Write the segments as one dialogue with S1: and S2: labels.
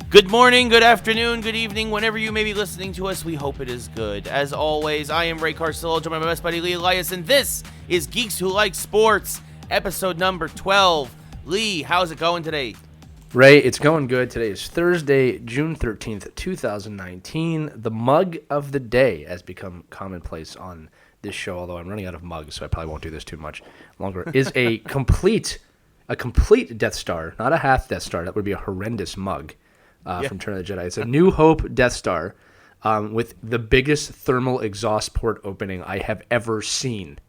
S1: Good morning, good afternoon, good evening, whenever you may be listening to us, we hope it is good. As always, I am Ray Carcillo, joined by my best buddy Lee Elias, and this is Geeks Who Like Sports, episode number 12. Lee, how's it going today?
S2: Ray, it's going good. Today is Thursday, June 13th, 2019. The mug of the day has become commonplace on this show, although I'm running out of mugs, so I probably won't do this too much longer, is a complete Death Star, not a half Death Star. That would be a horrendous mug. From Return of the Jedi. It's a New Hope Death Star with the biggest thermal exhaust port opening I have ever seen.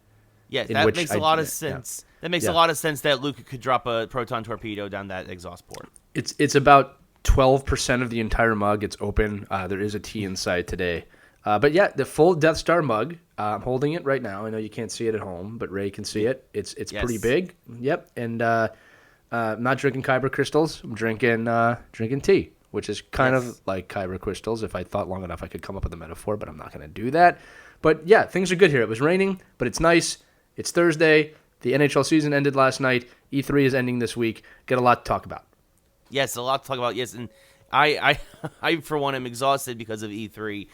S1: Yeah, that makes a lot of sense. Yeah. That makes a lot of sense that Luke could drop a proton torpedo down that exhaust port.
S2: It's about 12% of the entire mug. It's open. There is a T inside today. But yeah, the full Death Star mug. I'm holding it right now. I know you can't see it at home, but Ray can see it. It's pretty big. Yep. And I'm not drinking Kyber crystals. I'm drinking tea, which is kind of like Kyber crystals. If I thought long enough, I could come up with a metaphor, but I'm not going to do that. But yeah, things are good here. It was raining, but it's nice. It's Thursday. The NHL season ended last night. E3 is ending this week. Got a lot to talk about.
S1: Yes, a lot to talk about. Yes, and I for one, am exhausted because of E3.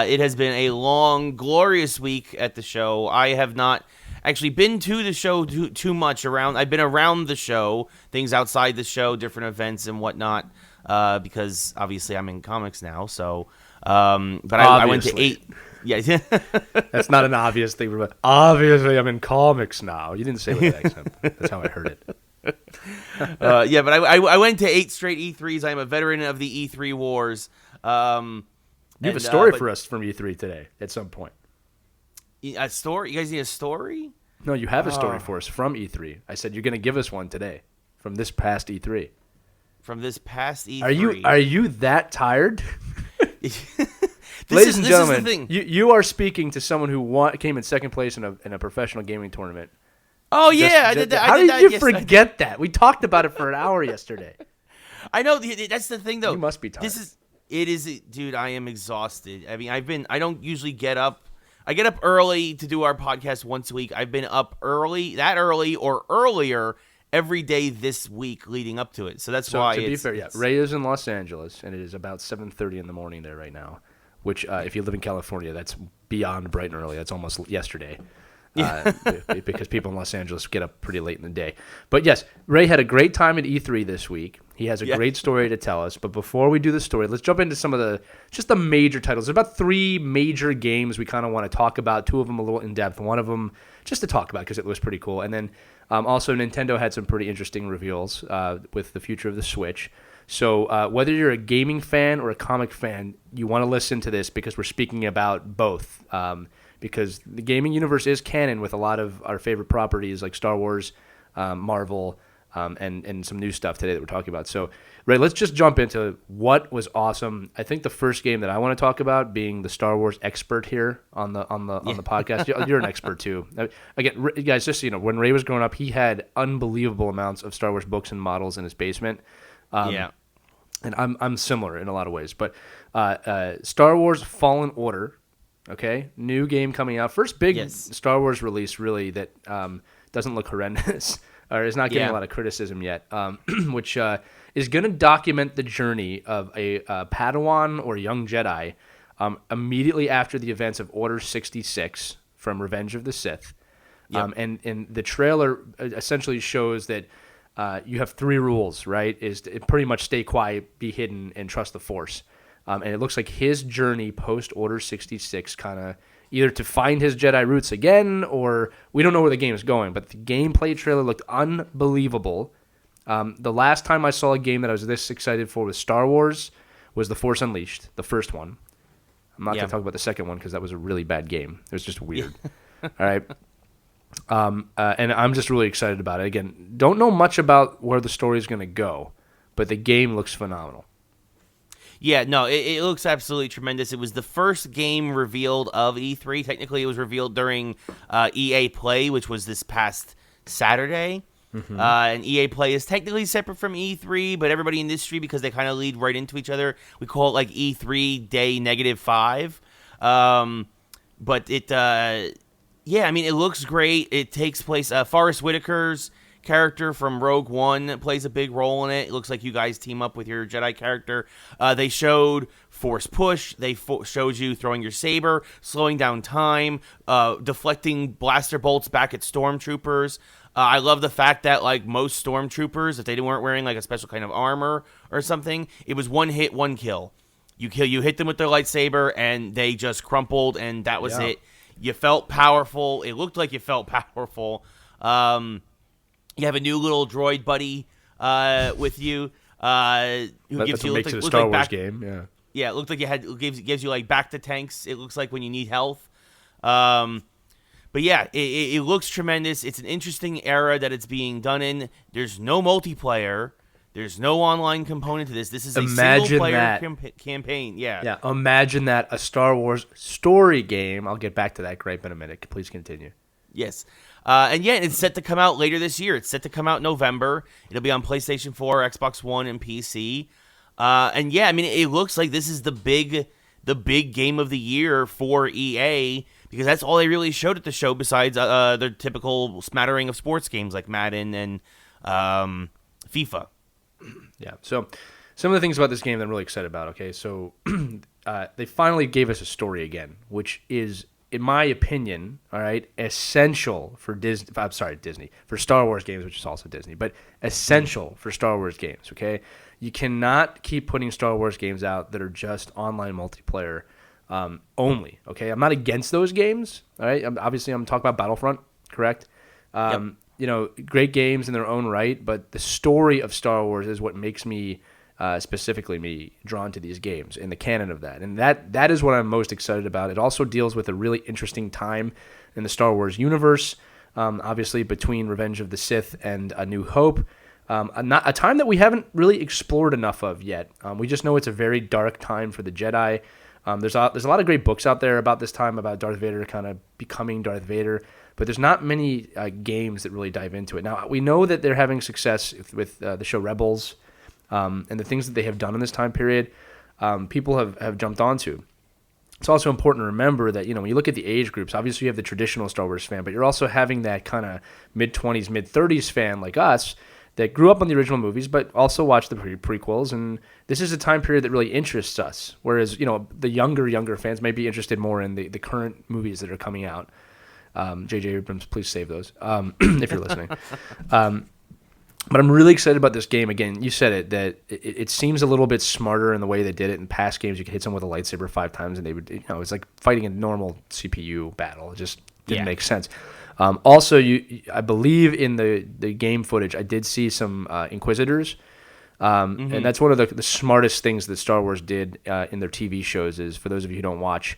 S1: It has been a long, glorious week at the show. I have not actually been to the show too much around. I've been around the show, things outside the show, different events and whatnot. Because obviously I'm in comics now, so but I went to 8. Yeah,
S2: that's not an obvious thing. But obviously, I'm in comics now. You didn't say it with that accent. That's how I heard it.
S1: Yeah, but I went to 8 straight E3s. I'm a veteran of the E3 wars.
S2: You have a story for us from E3 today at some point.
S1: A story? You guys need a story?
S2: No, you have a story for us from E3. I said you're going to give us one today from this past E3.
S1: From this past E3.
S2: Are you that tired?
S1: Ladies and
S2: gentlemen,
S1: this is the thing.
S2: You are speaking to someone who came in second place in a professional gaming tournament.
S1: Oh yeah, I did that.
S2: How did you forget that? We talked about it for an hour yesterday.
S1: I know. That's the thing, though.
S2: You must be tired.
S1: Dude. I am exhausted. I mean, I don't usually get up. I get up early to do our podcast once a week. I've been up that early or earlier every day this week leading up to it. So that's why.
S2: To be fair, Ray is in Los Angeles, and it is about 7:30 in the morning there right now. Which, if you live in California, that's beyond bright and early. That's almost yesterday. Because people in Los Angeles get up pretty late in the day. But yes, Ray had a great time at E3 this week. He has a great story to tell us. But before we do the story, let's jump into some of the major titles. There's about 3 major games we kind of want to talk about. 2 of them a little in depth. One of them just to talk about because it was pretty cool. And then also Nintendo had some pretty interesting reveals with the future of the Switch. So whether you're a gaming fan or a comic fan, you want to listen to this because we're speaking about both. Because the gaming universe is canon with a lot of our favorite properties like Star Wars, Marvel, and some new stuff today that we're talking about. So, Ray, let's just jump into what was awesome. I think the first game that I want to talk about, being the Star Wars expert here on the podcast, you're an expert too. Again, guys, just so you know, when Ray was growing up, he had unbelievable amounts of Star Wars books and models in his basement. And I'm similar in a lot of ways, but Star Wars Fallen Order. Okay, new game coming out. First big Star Wars release, really, that doesn't look horrendous or is not getting a lot of criticism yet, which is going to document the journey of a Padawan or young Jedi immediately after the events of Order 66 from Revenge of the Sith. And the trailer essentially shows that you have 3 rules, right? Is to pretty much stay quiet, be hidden, and trust the Force. And it looks like his journey post-Order 66 kind of either to find his Jedi roots again or we don't know where the game is going. But the gameplay trailer looked unbelievable. The last time I saw a game that I was this excited for with Star Wars was The Force Unleashed, the first one. I'm not going to talk about the second one because that was a really bad game. It was just weird. All right. And I'm just really excited about it. Again, don't know much about where the story is going to go, but the game looks phenomenal.
S1: Yeah, no, it looks absolutely tremendous. It was the first game revealed of E3. Technically, it was revealed during EA Play, which was this past Saturday. Mm-hmm. And EA Play is technically separate from E3, but everybody in the industry, because they kind of lead right into each other, we call it like E3 Day -5. But it, it looks great. It takes place, Forrest Whitaker's character from Rogue One plays a big role in it. It looks like you guys team up with your Jedi character. They showed Force Push. They showed you throwing your saber, slowing down time, deflecting blaster bolts back at stormtroopers. I love the fact that, like, most stormtroopers, if they weren't wearing, like, a special kind of armor or something, it was one hit, one kill. You hit them with their lightsaber, and they just crumpled, and that was it. You felt powerful. It looked like you felt powerful. You have a new little droid buddy with you. Who gives you
S2: makes it a Star Wars game. Yeah.
S1: Yeah, it looked like gives you like back to tanks. It looks like when you need health. But yeah, it looks tremendous. It's an interesting era that it's being done in. There's no multiplayer. There's no online component to this. This is a single-player campaign. Yeah.
S2: Yeah. Imagine that, a Star Wars story game. I'll get back to that gripe in a minute. Please continue.
S1: Yes. And yeah, it's set to come out later this year. It's set to come out in November. It'll be on PlayStation 4, Xbox One, and PC. And yeah, I mean, it looks like this is the big game of the year for EA, because that's all they really showed at the show besides their typical smattering of sports games like Madden and FIFA.
S2: Yeah. So some of the things about this game that I'm really excited about. Okay, so they finally gave us a story again, which is, in my opinion, all right, essential for Disney. I'm sorry, Disney, for Star Wars games, which is also Disney, but essential for Star Wars games. Okay, you cannot keep putting Star Wars games out that are just online multiplayer only. Okay, I'm not against those games. All right, obviously I'm talking about Battlefront, correct?
S1: Yep.
S2: You know, great games in their own right, but the story of Star Wars is what makes me, specifically me, drawn to these games and the canon of that. And that is what I'm most excited about. It also deals with a really interesting time in the Star Wars universe, obviously between Revenge of the Sith and A New Hope. A time that we haven't really explored enough of yet. We just know it's a very dark time for the Jedi. There's a lot of great books out there about this time, about Darth Vader kind of becoming Darth Vader, but there's not many games that really dive into it. Now, we know that they're having success with the show Rebels and the things that they have done in this time period. People have jumped onto. It's also important to remember that, you know, when you look at the age groups, obviously you have the traditional Star Wars fan, but you're also having that kind of mid-20s, mid-30s fan like us that grew up on the original movies, but also watched the prequels. And this is a time period that really interests us. Whereas, you know, the younger fans may be interested more in the current movies that are coming out. J.J. Abrams, please save those if you're listening. But I'm really excited about this game. Again, you said it, that it seems a little bit smarter in the way they did it. In past games, you could hit someone with a lightsaber 5 times, and they would, you know, it's like fighting a normal CPU battle. It just didn't make sense. Also, I believe in the game footage, I did see some Inquisitors. And that's one of the smartest things that Star Wars did in their TV shows is, for those of you who don't watch,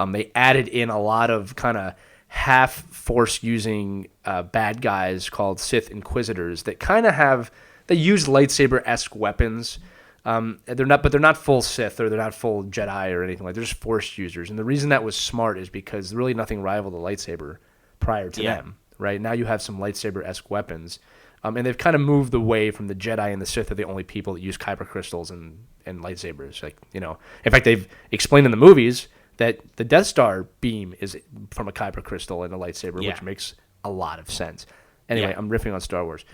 S2: they added in a lot of kind of half force using bad guys called Sith Inquisitors that kind of they use lightsaber-esque weapons. They're not full Sith, or they're not full Jedi or anything like that. They're just force users. And the reason that was smart is because really nothing rivaled the lightsaber prior to them, right? Now you have some lightsaber-esque weapons. And they've kind of moved away from the Jedi and the Sith are the only people that use kyber crystals and lightsabers. Like, you know, in fact, they've explained in the movies that the Death Star beam is from a kyber crystal and a lightsaber, which makes a lot of sense. Anyway, I'm riffing on Star Wars.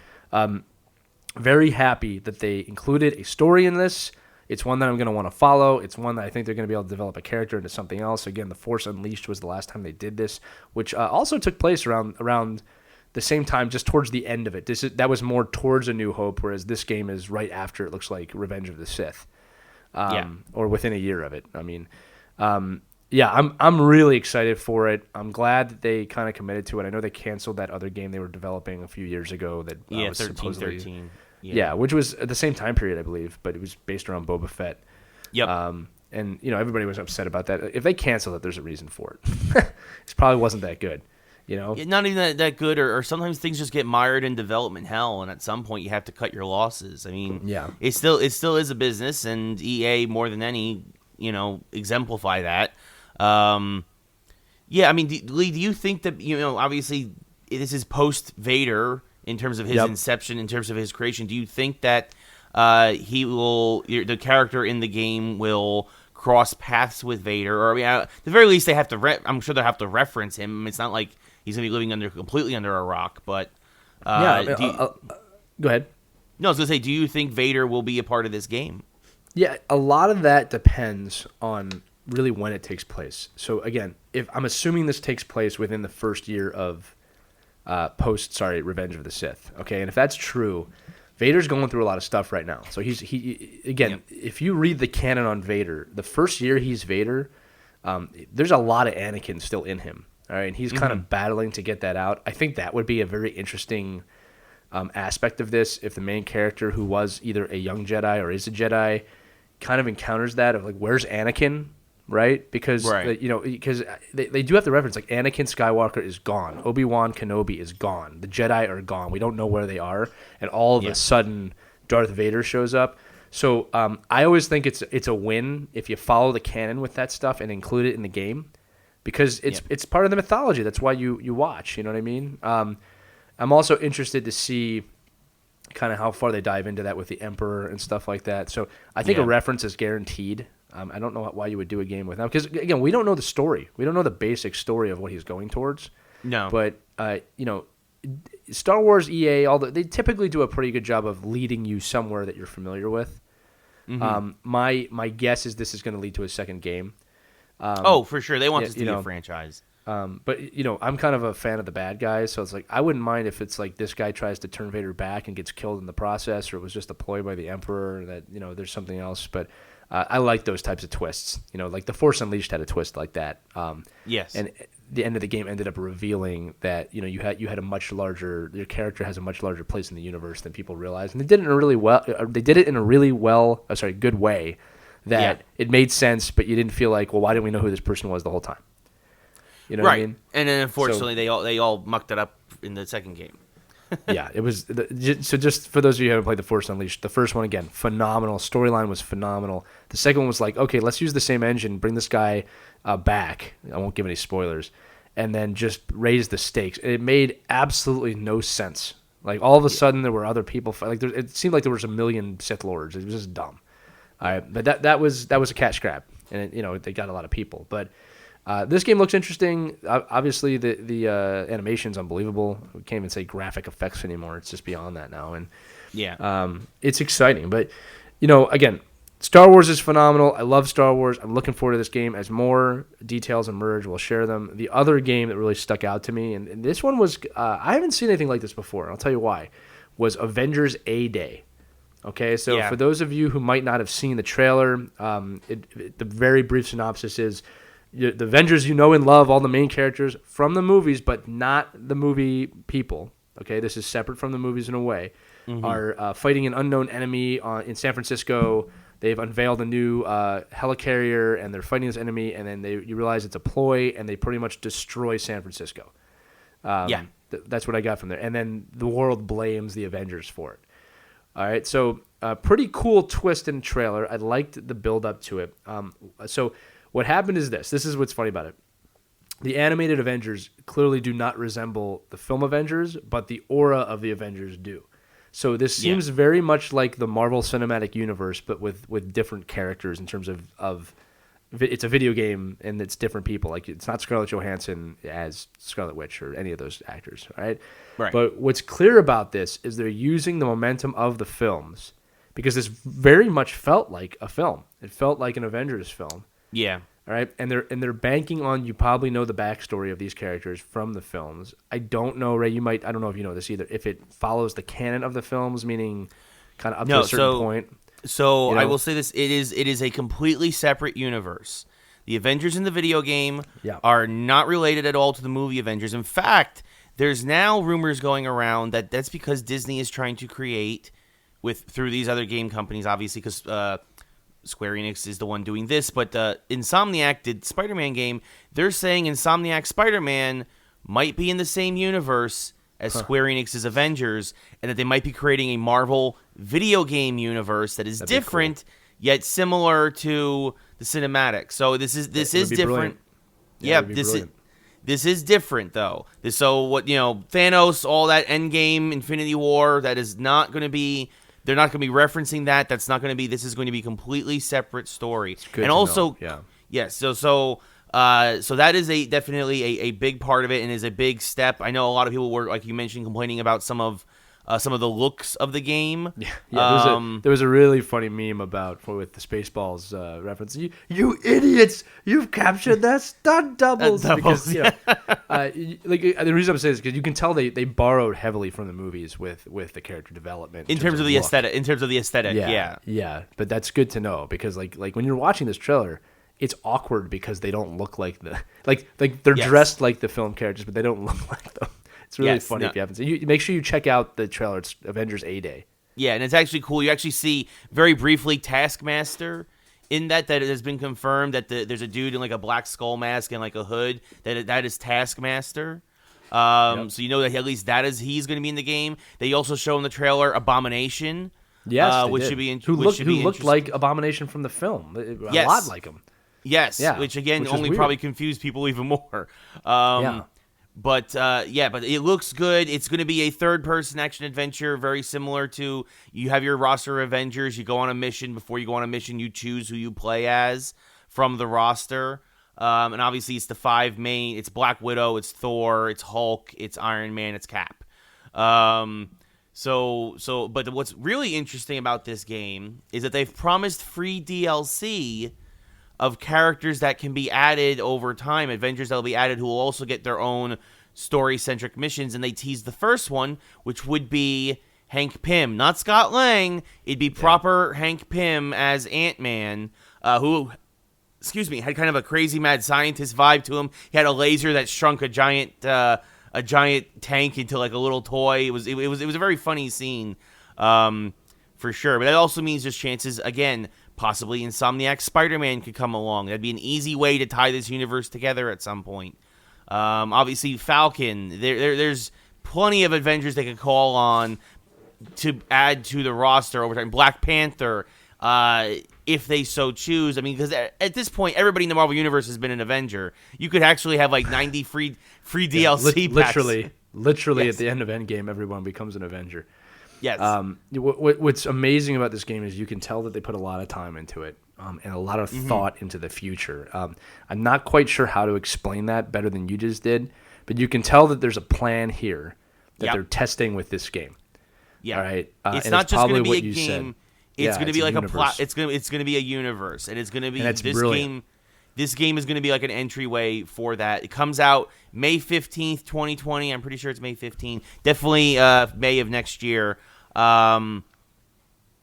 S2: Very happy that they included a story in this. It's one that I'm going to want to follow. It's one that I think they're going to be able to develop a character into something else. Again, The Force Unleashed was the last time they did this, which also took place around the same time, just towards the end of it. That was more towards A New Hope, whereas this game is right after, it looks like, Revenge of the Sith, or within a year of it. I mean, I'm really excited for it. I'm glad that they kind of committed to it. I know they canceled that other game they were developing a few years ago that was
S1: 13.
S2: Yeah, which was at the same time period, I believe, but it was based around Boba Fett.
S1: Yep.
S2: And, you know, everybody was upset about that. If they cancel it, there's a reason for it. It probably wasn't that good, you know?
S1: Not even that good, or sometimes things just get mired in development hell, and at some point you have to cut your losses. I mean, it still is a business, and EA, more than any, you know, exemplify that. I mean, Lee, do you think that, you know, obviously this is post-Vader in terms of his inception, in terms of his creation. Do you think that the character in the game will cross paths with Vader? Or, I mean, at the very least, I'm sure they'll have to reference him. It's not like he's going to be living completely under a rock, but
S2: Go ahead.
S1: No, I was gonna say, do you think Vader will be a part of this game?
S2: Yeah, a lot of that depends on really when it takes place. So again, if I'm assuming this takes place within the first year of Revenge of the Sith. Okay, and if that's true, Vader's going through a lot of stuff right now. So he again, if you read the canon on Vader, the first year he's Vader, there's a lot of Anakin still in him. All right, and he's kind of battling to get that out. I think that would be a very interesting aspect of this if the main character, who was either a young Jedi or is a Jedi, kind of encounters that of like, where's Anakin, right? Because because they do have to reference like Anakin Skywalker is gone, Obi-Wan Kenobi is gone, the Jedi are gone, we don't know where they are, and all of a sudden Darth Vader shows up. So I always think it's a win if you follow the canon with that stuff and include it in the game, because it's part of the mythology. That's why you watch. You know what I mean? I'm also interested to see kind of how far they dive into that with the Emperor and stuff like that. So I think a reference is guaranteed. I don't know why you would do a game with them, because again, we don't know the story. We don't know the basic story of what he's going towards. No, but Star Wars, EA, they typically do a pretty good job of leading you somewhere that you're familiar with. My guess is this is going to lead to a second game.
S1: For sure, they want this to be a franchise.
S2: But I'm kind of a fan of the bad guys, so it's like I wouldn't mind if it's like this guy tries to turn Vader back and gets killed in the process, or it was just a ploy by the Emperor that there's something else. But I like those types of twists. Like The Force Unleashed had a twist like that.
S1: Yes.
S2: And the end of the game ended up revealing that you had a much larger, your character has a much larger place in the universe than people realize, and they did it in a really good way that it made sense, but you didn't feel like, well, why didn't we know who this person was the whole time? You know what I mean?
S1: And then unfortunately they all mucked it up in the second game.
S2: It was so. Just for those of you who haven't played The Force Unleashed, the first one, again, phenomenal. Storyline was phenomenal. The second one was like, okay, let's use the same engine, bring this guy back. I won't give any spoilers, and then just raise the stakes. It made absolutely no sense. Like all of a sudden there were other people. It seemed like there was a million Sith Lords. It was just dumb. All right, but that was a cash grab, and they got a lot of people, but. This game looks interesting. Obviously, the animation's unbelievable. We can't even say graphic effects anymore. It's just beyond that now. And it's exciting. But, again, Star Wars is phenomenal. I love Star Wars. I'm looking forward to this game. As more details emerge, we'll share them. The other game that really stuck out to me, and this one was I haven't seen anything like this before, and I'll tell you why, was Avengers A-Day. Okay, so for those of you who might not have seen the trailer, the very brief synopsis is, the Avengers and love, all the main characters from the movies, but not the movie people. Okay, this is separate from the movies in a way. Are fighting an unknown enemy in San Francisco. They've unveiled a new helicarrier, and they're fighting this enemy. And then you realize it's a ploy, and they pretty much destroy San Francisco. That's what I got from there. And then the world blames the Avengers for it. All right, so pretty cool twist in the trailer. I liked the build up to it. So. What happened is this. This is what's funny about it. The animated Avengers clearly do not resemble the film Avengers, but the aura of the Avengers do. So this seems very much like the Marvel Cinematic Universe, but with different characters in terms of it's a video game and it's different people. Like it's not Scarlett Johansson as Scarlet Witch or any of those actors, right? But what's clear about this is they're using the momentum of the films, because this very much felt like a film. It felt like an Avengers film. Yeah. All right, and they're banking on, you probably know the backstory of these characters from the films. I don't know, Ray. I don't know if you know this either. If it follows the canon of the films, meaning kind of up to a certain point.
S1: So I will say this: it is a completely separate universe. The Avengers in the video game are not related at all to the movie Avengers. In fact, there's now rumors going around that that's because Disney is trying to create through these other game companies, obviously, because. Square Enix is the one doing this, but Insomniac did Spider-Man game. They're saying Insomniac Spider-Man might be in the same universe as Square Enix's Avengers, and that they might be creating a Marvel video game universe that is different, yet similar to the cinematic. So this is different. This is different though. Thanos, all that Endgame, Infinity War, that is not going to be. They're not going to be referencing that. That's not going to be. This is going to be a completely separate story. And also, So that is definitely a big part of it and is a big step. I know a lot of people were, like you mentioned, complaining about some of the looks of the game.
S2: Yeah. There was a really funny meme with the Spaceballs reference. You idiots! You've captured their stunt doubles. Because the reason I'm saying this is because you can tell they borrowed heavily from the movies with the character development
S1: in terms of the aesthetic. In terms of the aesthetic,
S2: yeah. But that's good to know because like when you're watching this trailer, it's awkward because they don't look like they're dressed like the film characters, but they don't look like them. It's really funny if you haven't seen. You make sure you check out the trailer. It's Avengers A-Day.
S1: Yeah, and it's actually cool. You actually see very briefly Taskmaster in that it has been confirmed that there's a dude in like a black skull mask and like a hood that is Taskmaster. So you know that at least he's going to be in the game. They also show in the trailer Abomination.
S2: Yes,
S1: which should be
S2: who looked like Abomination from the film. A lot like him.
S1: Yes, which again only probably confused people even more. But it looks good. It's going to be a third-person action adventure, very similar to you have your roster of Avengers. You go on a mission. Before you go on a mission, you choose who you play as from the roster. And obviously, it's the 5 main. It's Black Widow, it's Thor, it's Hulk, it's Iron Man, it's Cap. But what's really interesting about this game is that they've promised free DLC of characters that can be added over time, Avengers that will be added who will also get their own story-centric missions, and they teased the first one, which would be Hank Pym. Not Scott Lang. It'd be proper Hank Pym as Ant-Man, who, had kind of a crazy mad scientist vibe to him. He had a laser that shrunk a giant tank into like a little toy. It was a very funny scene, for sure. But that also means there's chances, again, possibly Insomniac Spider-Man could come along. That'd be an easy way to tie this universe together at some point. Obviously, Falcon. There's plenty of Avengers they could call on to add to the roster over time. Black Panther, if they so choose. I mean, because at this point, everybody in the Marvel Universe has been an Avenger. You could actually have like 90 free DLC packs.
S2: Literally at the end of Endgame, everyone becomes an Avenger.
S1: Yes.
S2: What's amazing about this game is you can tell that they put a lot of time into it and a lot of thought into the future. I'm not quite sure how to explain that better than you just did, but you can tell that there's a plan here that they're testing with this game. Yeah. All right.
S1: It's not just going to be a game. It's going to be like a plot. It's going to be a universe, and it's going to be this
S2: brilliant.
S1: game. This game is going to be like an entryway for that. It comes out May 15th, 2020. I'm pretty sure it's May 15th. Definitely May of next year.
S2: According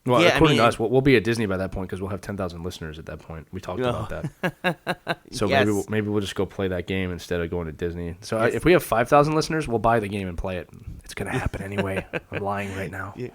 S2: to us, we'll be at Disney by that point because we'll have 10,000 listeners at that point. We talked about that. So maybe we'll just go play that game instead of going to Disney. So if we have 5,000 listeners, we'll buy the game and play it. It's going to happen anyway. I'm lying right now.
S1: Yeah.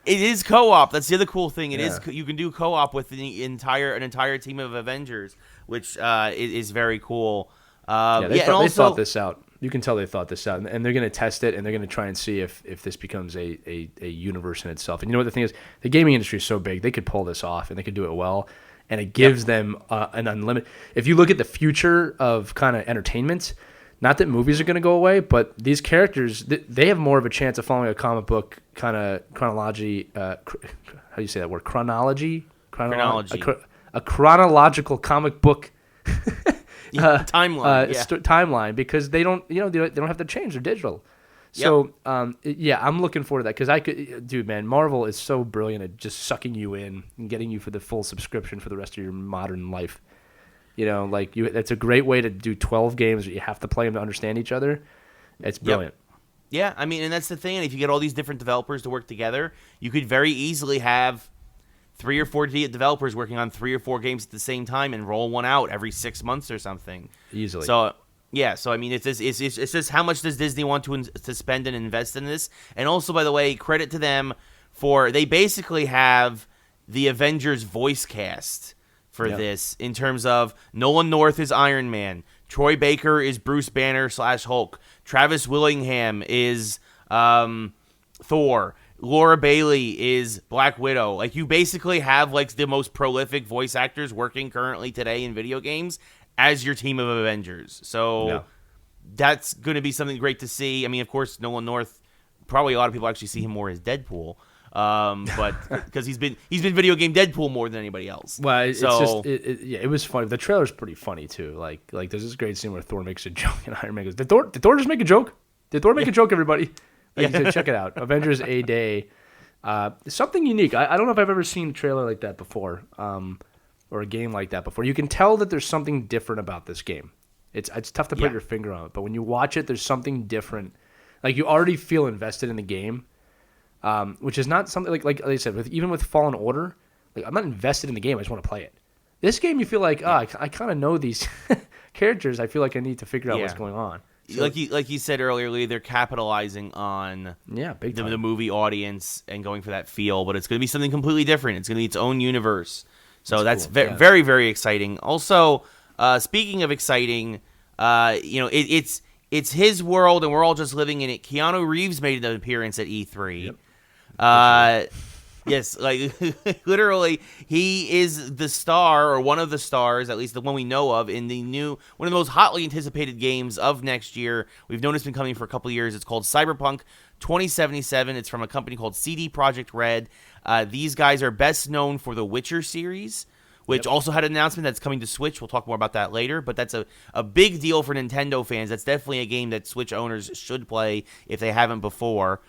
S1: It is co-op. That's the other cool thing. It is. You can do co-op with an entire team of Avengers, which is very cool.
S2: They thought this out. You can tell they thought this out, and they're going to test it, and they're going to try and see if this becomes a universe in itself. And you know what the thing is? The gaming industry is so big, they could pull this off, and they could do it well, and it gives them an unlimited... If you look at the future of kind of entertainment, not that movies are going to go away, but these characters, they have more of a chance of following a comic book kind of chronology... how do you say that word? Chronology? A chronological comic book...
S1: timeline
S2: because they don't have to change. They're digital. So I'm looking forward to that because Marvel is so brilliant at just sucking you in and getting you for the full subscription for the rest of your modern life. That's a great way to do 12 games that you have to play them to understand each other. It's brilliant.
S1: Yeah, I mean, and that's the thing. If you get all these different developers to work together, you could very easily have 3 or 4 developers working on 3 or 4 games at the same time and roll one out every 6 months or something.
S2: Easily.
S1: So I mean, it's just how much does Disney want to spend and invest in this? And also, by the way, credit to them for they basically have the Avengers voice cast for this in terms of Nolan North is Iron Man, Troy Baker is Bruce Banner / Hulk, Travis Willingham is Thor. Laura Bailey is Black Widow. Like, you basically have, like, the most prolific voice actors working currently today in video games as your team of Avengers. So that's going to be something great to see. I mean, of course, Nolan North, probably a lot of people actually see him more as Deadpool. But because he's been video game Deadpool more than anybody else.
S2: Well, it was funny. The trailer's pretty funny too. Like there's this great scene where Thor makes a joke and Iron Man goes, "Did Thor just make a joke? Did Thor make a joke, everybody?" Like, so check it out. Avengers A Day. Something unique. I don't know if I've ever seen a trailer like that before, or a game like that before. You can tell that there's something different about this game. It's tough to put your finger on it, but when you watch it, there's something different. Like you already feel invested in the game, which is not something like I said. Even with Fallen Order, like I'm not invested in the game. I just want to play it. This game, you feel like, I kind of know these characters. I feel like I need to figure out what's going on. So,
S1: like you said earlier, Lee, they're capitalizing on
S2: big time.
S1: the movie audience and going for that feel, but it's going to be something completely different. It's going to be its own universe. So that's cool. Very, very exciting. Also, speaking of exciting, it's his world and we're all just living in it. Keanu Reeves made an appearance at E3. Yep. Yes, like literally, he is the star or one of the stars, at least the one we know of, in one of the most hotly anticipated games of next year. We've known it's been coming for a couple of years. It's called Cyberpunk 2077. It's from a company called CD Projekt Red. These guys are best known for the Witcher series, which also had an announcement that's coming to Switch. We'll talk more about that later, but that's a big deal for Nintendo fans. That's definitely a game that Switch owners should play if they haven't before.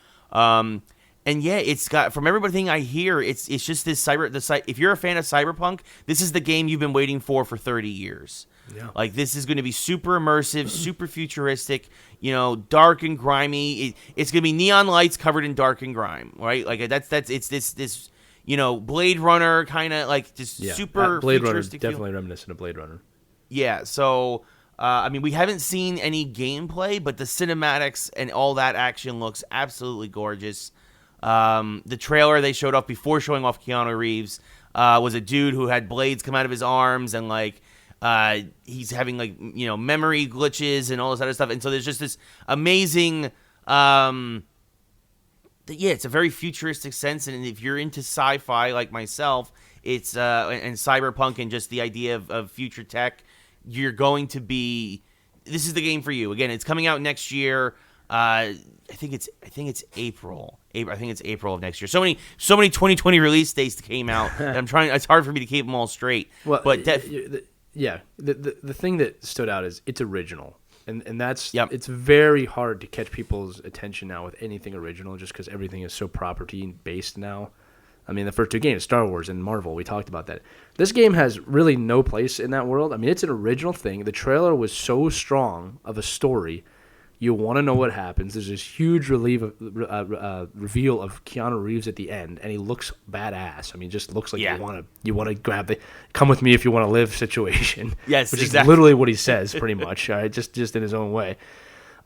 S1: And yeah, it's got, from everything I hear, it's just this if you're a fan of Cyberpunk, this is the game you've been waiting for 30 years. Yeah. Like, this is going to be super immersive, super futuristic, dark and grimy. It's going to be neon lights covered in dark and grime, right? Like, it's this Blade Runner kind of, like, just super
S2: Blade
S1: futuristic
S2: Runner, definitely reminiscent of Blade Runner.
S1: Yeah, so we haven't seen any gameplay, but the cinematics and all that action looks absolutely gorgeous. The trailer they showed off before showing off Keanu Reeves was a dude who had blades come out of his arms, and like he's having like memory glitches and all this other stuff. And so there's just this amazing it's a very futuristic sense, and if you're into sci-fi like myself, it's and cyberpunk and just the idea of future tech, you're going to be, this is the game for you. Again, it's coming out next year. I think it's April. I think it's April of next year. So many 2020 release dates came out. That it's hard for me to keep them all straight.
S2: Well, but the thing that stood out is it's original, and that's it's very hard to catch people's attention now with anything original, just because everything is so property based now. I mean, the first two games, Star Wars and Marvel, we talked about that. This game has really no place in that world. I mean, it's an original thing. The trailer was so strong of a story. You want to know what happens. There's this huge reveal of Keanu Reeves at the end, and he looks badass. I mean, just looks like you want to grab the "come with me if you want to live" situation.
S1: Yes,
S2: which
S1: exactly.
S2: is literally what he says, pretty much. All right, just in his own way.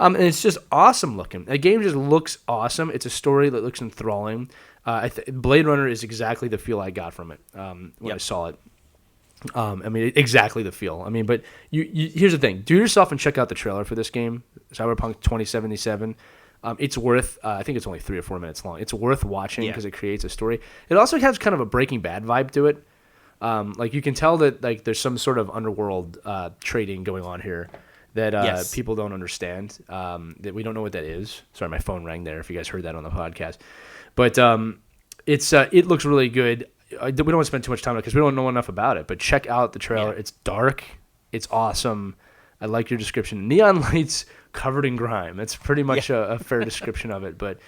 S2: And it's just awesome looking. The game just looks awesome. It's a story that looks enthralling. Blade Runner is exactly the feel I got from it when I saw it. I mean, exactly the feel. I mean, but you here's the thing. Do yourself and check out the trailer for this game, Cyberpunk 2077. It's worth, I think it's only 3 or 4 minutes long. It's worth watching because it creates a story. It also has kind of a Breaking Bad vibe to it. Like, you can tell that like there's some sort of underworld trading going on here that people don't understand, that we don't know what that is. Sorry, my phone rang there if you guys heard that on the podcast. But it looks really good. We don't want to spend too much time on it because we don't know enough about it. But check out the trailer. Yeah. It's dark. It's awesome. I like your description. Neon lights covered in grime. That's pretty much a fair description of it. But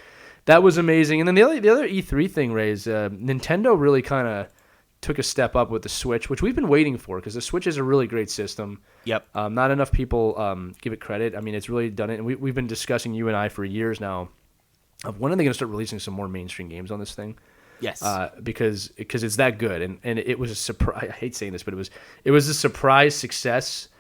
S2: that was amazing. And then the other E3 thing, Ray, is Nintendo really kind of took a step up with the Switch, which we've been waiting for because the Switch is a really great system.
S1: Yep.
S2: Not enough people give it credit. I mean, it's really done it. And we've been discussing, you and I, for years now, of when are they going to start releasing some more mainstream games on this thing?
S1: Yes,
S2: because it's that good, and it was a surprise. I hate saying this, but it was a surprise success.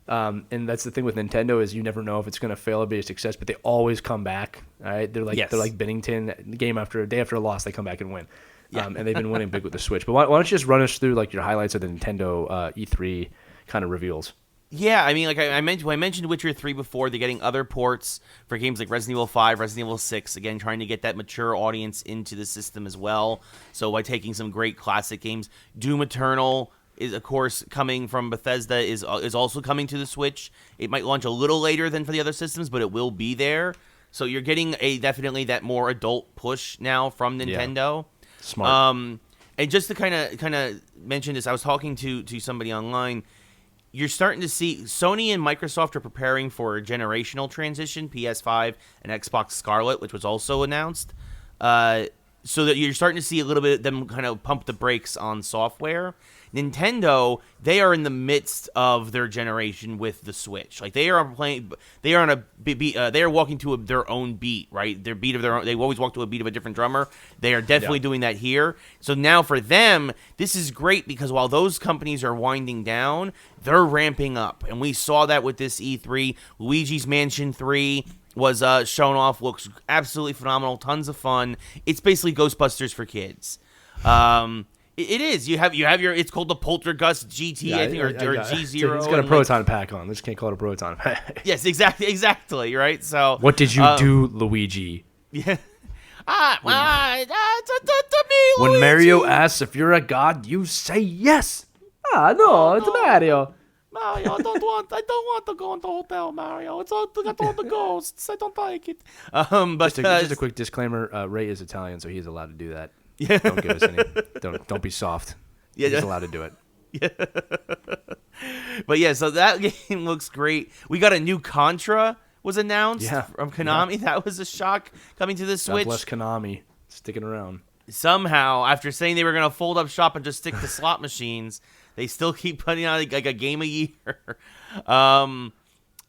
S2: And that's the thing with Nintendo is you never know if it's going to fail or be a success, but they always come back. All right, they're like Bennington. Day after a loss, they come back and win. Yeah. And they've been winning big with the Switch. But why don't you just run us through like your highlights of the Nintendo E3 kind of reveals?
S1: Yeah, I mean, like I mentioned Witcher 3 before. They're getting other ports for games like Resident Evil 5, Resident Evil 6, again, trying to get that mature audience into the system as well. So by taking some great classic games, Doom Eternal is, of course, coming from Bethesda, is also coming to the Switch. It might launch a little later than for the other systems, but it will be there. So you're getting definitely that more adult push now from Nintendo.
S2: Yeah. Smart.
S1: And just to kind of mention this, I was talking to somebody online. You're starting to see Sony and Microsoft are preparing for a generational transition, PS5 and Xbox Scarlet, which was also announced. So that you're starting to see a little bit of them kind of pump the brakes on software. Nintendo, they are in the midst of their generation with the Switch. Like they are playing, they are on they are walking to their own beat, right? Their beat of their own. They always walk to a beat of a different drummer. They are definitely doing that here. So now for them, this is great because while those companies are winding down, they're ramping up, and we saw that with this E3. Luigi's Mansion 3 was shown off. Looks absolutely phenomenal. Tons of fun. It's basically Ghostbusters for kids. It is. You have your. It's called the Poltergust GT, I think, or G0.
S2: It's got a proton pack on. This can't call it a proton pack.
S1: Yes, exactly. Right. So
S2: what did you do, Luigi?
S1: Yeah. To me,
S2: when
S1: Luigi.
S2: Mario asks if you're a god, you say yes. No, it's Mario.
S1: Mario, I don't want to go into the hotel, Mario. It's all got all the ghosts. I don't like it. But
S2: just a quick disclaimer: Ray is Italian, so he's allowed to do that.
S1: Yeah.
S2: Don't give us any. Don't be soft.
S1: Yeah,
S2: he's allowed to do it.
S1: Yeah. But yeah, so that game looks great. We got a new Contra was announced from Konami. Yeah. That was a shock coming to the Switch.
S2: God bless Konami sticking around.
S1: Somehow, after saying they were going to fold up shop and just stick to slot machines, they still keep putting out like a game a year.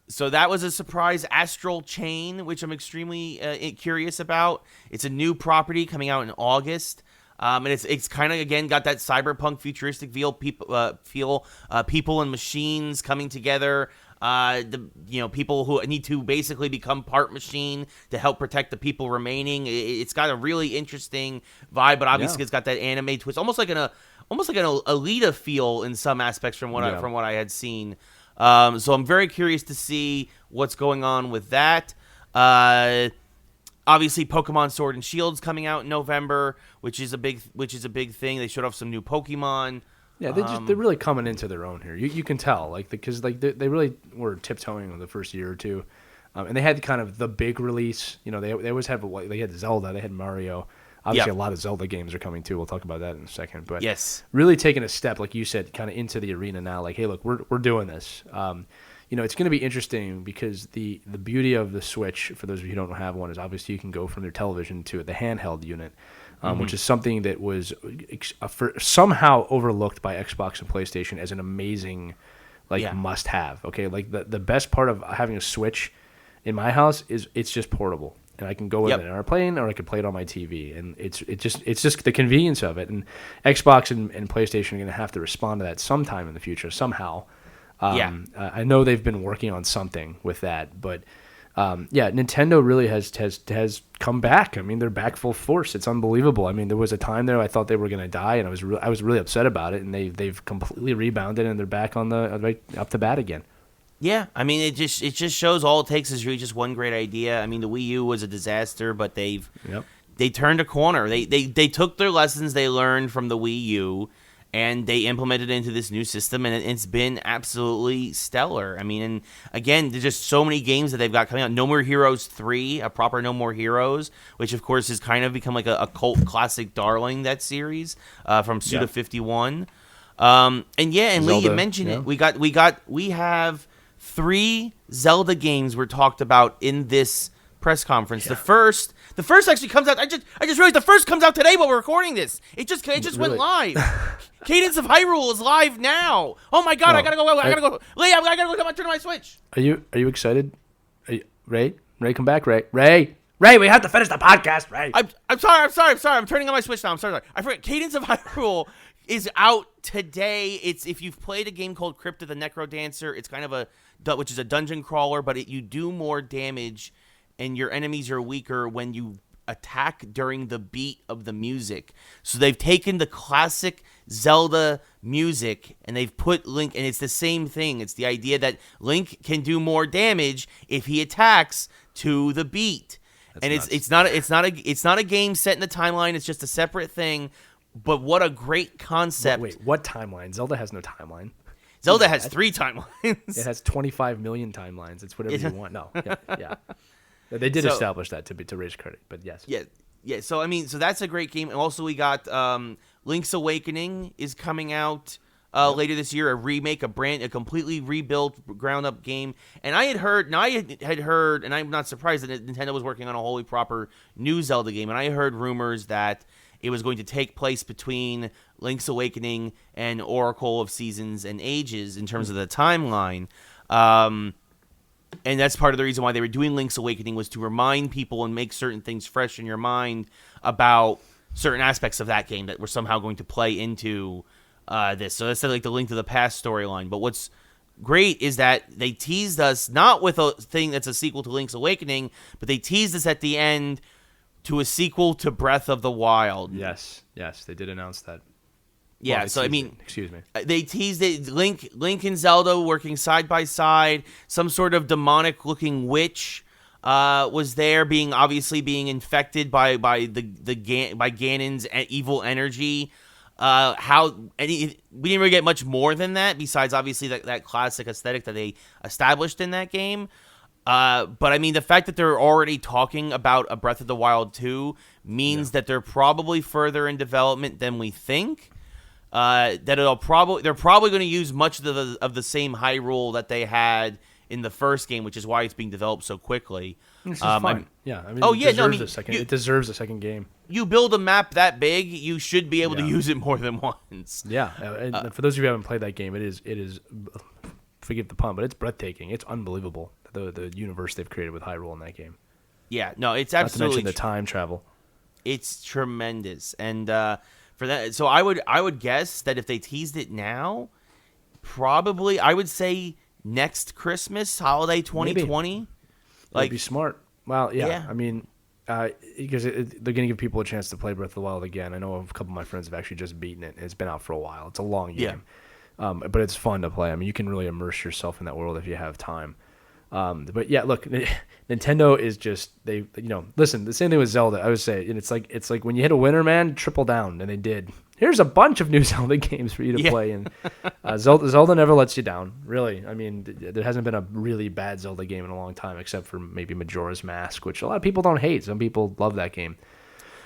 S1: So that was a surprise. Astral Chain, which I'm extremely curious about. It's a new property coming out in August. And it's kind of, again, got that cyberpunk futuristic feel, people and machines coming together. People who need to basically become part machine to help protect the people remaining. It's got a really interesting vibe, but obviously it's got that anime twist, almost like an Alita feel in some aspects from what I had seen. So I'm very curious to see what's going on with that. Obviously, Pokemon Sword and Shield's coming out in November, which is a big thing. They showed off some new Pokemon.
S2: Yeah, they're really coming into their own here. You can tell, because they really were tiptoeing in the first year or two, and they had kind of the big release. They always have they had Zelda, they had Mario. Obviously, a lot of Zelda games are coming too. We'll talk about that in a second. But
S1: yes,
S2: really taking a step, like you said, kind of into the arena now. Like, hey, look, we're doing this. It's going to be interesting because the beauty of the Switch, for those of you who don't have one, is obviously you can go from their television to the handheld unit. Which is something that was somehow overlooked by Xbox and PlayStation as an amazing must-have. Okay, like the best part of having a Switch in my house is it's just portable, and I can go with it in our plane, or I can play it on my TV, and it's just the convenience of it. And Xbox and PlayStation are going to have to respond to that sometime in the future, somehow. I know they've been working on something with that, but. Nintendo really has come back. I mean, they're back full force. It's unbelievable. I mean, there was a time there I thought they were going to die, and I was really upset about it. And they've completely rebounded, and they're back on the up to bat again.
S1: Yeah, I mean, it just shows all it takes is really just one great idea. I mean, the Wii U was a disaster, but they turned a corner. They took their lessons they learned from the Wii U, and they implemented it into this new system, and it's been absolutely stellar. I mean, and again, there's just so many games that they've got coming out. No More Heroes 3, a proper No More Heroes, which of course has kind of become like a cult classic darling, that series from Suda51. And Zelda, Lee, you mentioned it. We have 3 Zelda games were talked about in this press conference. The first actually comes out. I just realized the first comes out today while we're recording this. It just went live. Cadence of Hyrule is live now. Oh my god! I gotta go. Lee, I gotta go turn on my Switch.
S2: Are you excited? Ray, come back, Ray. Ray, we have to finish the podcast, Ray.
S1: I'm sorry. I'm turning on my Switch now. I'm sorry. I forgot. Cadence of Hyrule is out today. It's if you've played a game called Crypt of the Necrodancer. It's kind of which is a dungeon crawler, but you do more damage. And your enemies are weaker when you attack during the beat of the music. So they've taken the classic Zelda music and they've put Link, and it's the same thing. It's the idea that Link can do more damage if he attacks to the beat. That's nuts. It's not a game set in the timeline. It's just a separate thing. But what a great concept!
S2: Wait, what timeline? Zelda has no timeline.
S1: Zelda has 3 timelines.
S2: It has 25 million timelines. It's whatever you want. No, yeah. They did
S1: So-
S2: establish that to raise credit, but yes.
S1: Yeah. So I mean, so that's a great game. And also we got Link's Awakening is coming out later this year. A remake, a completely rebuilt, ground up game. And I had heard, and I'm not surprised that Nintendo was working on a wholly proper new Zelda game. And I heard rumors that it was going to take place between Link's Awakening and Oracle of Seasons and Ages in terms of the timeline. And that's part of the reason why they were doing Link's Awakening, was to remind people and make certain things fresh in your mind about certain aspects of that game that were somehow going to play into this. So that's like the Link to the Past storyline. But what's great is that they teased us not with a thing that's a sequel to Link's Awakening, but they teased us at the end to a sequel to Breath of the Wild.
S2: Yes, they did announce that.
S1: Yeah,
S2: Well,
S1: so I mean,
S2: excuse me.
S1: They teased it. Link and Zelda working side by side. Some sort of demonic-looking witch was there, being infected by Ganon's evil energy. We didn't really get much more than that, besides obviously that classic aesthetic that they established in that game. But I mean, the fact that they're already talking about a Breath of the Wild 2 means that they're probably further in development than we think. That they're probably going to use much of the same Hyrule that they had in the first game, which is why it's being developed so quickly.
S2: This is fun. It deserves a second game.
S1: You build a map that big, you should be able to use it more than once.
S2: Yeah, and for those of you who haven't played that game, it is forgive the pun, but it's breathtaking. It's unbelievable, the universe they've created with Hyrule in that game.
S1: Yeah, no, it's
S2: Not
S1: absolutely
S2: to mention the time travel.
S1: It's tremendous, and for that, so I would guess that if they teased it now, probably I would say next Christmas, holiday 2020.
S2: That'd be smart. Well, yeah. I mean, because they're going to give people a chance to play Breath of the Wild again. I know a couple of my friends have actually just beaten it, and it's been out for a while. It's a long game, but it's fun to play. I mean, you can really immerse yourself in that world if you have time. But yeah, look, Nintendo is just listen. The same thing with Zelda. I would say, and it's like when you hit a winner, man, triple down, and they did. Here's a bunch of new Zelda games for you to play, and Zelda never lets you down. Really, I mean, there hasn't been a really bad Zelda game in a long time, except for maybe Majora's Mask, which a lot of people don't hate. Some people love that game.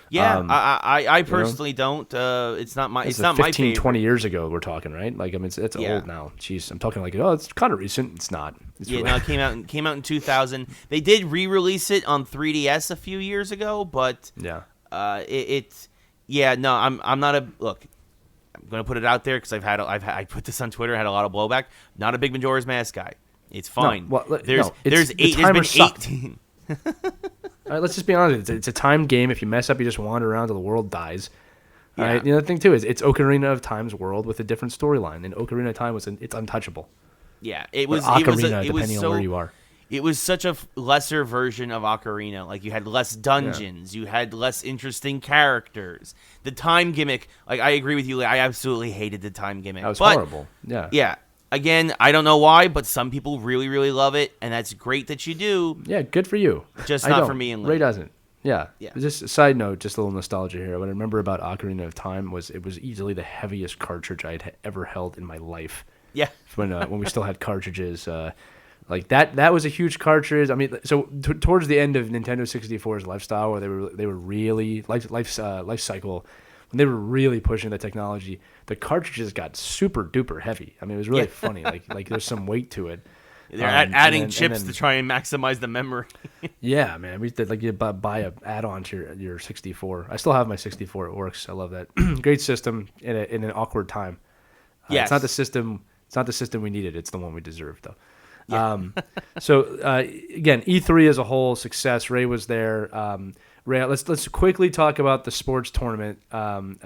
S1: Yeah, I personally don't. It's not my. It's not
S2: 15,
S1: my favorite.
S2: 20 years ago we're talking, right? Like, I mean, it's old now. Jeez, I'm talking like, it's kind of recent. It's not.
S1: It came out in 2000. They did re-release it on 3DS a few years ago, but I'm not a look. I'm gonna put it out there because I put this on Twitter. Had a lot of blowback. Not a big Majora's Mask guy. It's fine. There's been 18.
S2: All right, let's just be honest. It's a timed game. If you mess up, you just wander around till the world dies. All right. The other thing too is it's Ocarina of Time's world with a different storyline, and Ocarina of Time it's untouchable.
S1: Yeah, it was.
S2: Depending on where you are.
S1: It was such a lesser version of Ocarina. Like, you had less dungeons, you had less interesting characters. The time gimmick, like, I agree with you. I absolutely hated the time gimmick.
S2: That was horrible. Yeah.
S1: Yeah. Again, I don't know why, but some people really, really love it, and that's great that you do.
S2: Yeah, good for you.
S1: Just not for me and Lee.
S2: Ray doesn't. Yeah. Just a side note, just a little nostalgia here. What I remember about Ocarina of Time was it was easily the heaviest cartridge I had ever held in my life.
S1: Yeah.
S2: When we still had cartridges. Like that was a huge cartridge. I mean, so towards the end of Nintendo 64's lifestyle, where they were really life cycle, when they were really pushing the technology, the cartridges got super duper heavy. I mean, it was really funny. Like there's some weight to it.
S1: They're adding chips to try and maximize the memory.
S2: Yeah, man. We did you buy a add-on to your 64. I still have my 64. It works. I love that. Great system in an awkward time.
S1: Yes.
S2: It's not the system. It's not the system we needed. It's the one we deserved, though. Yeah. So again, E3 as a whole, success. Ray was there. Ray, let's quickly talk about the sports tournament. I'm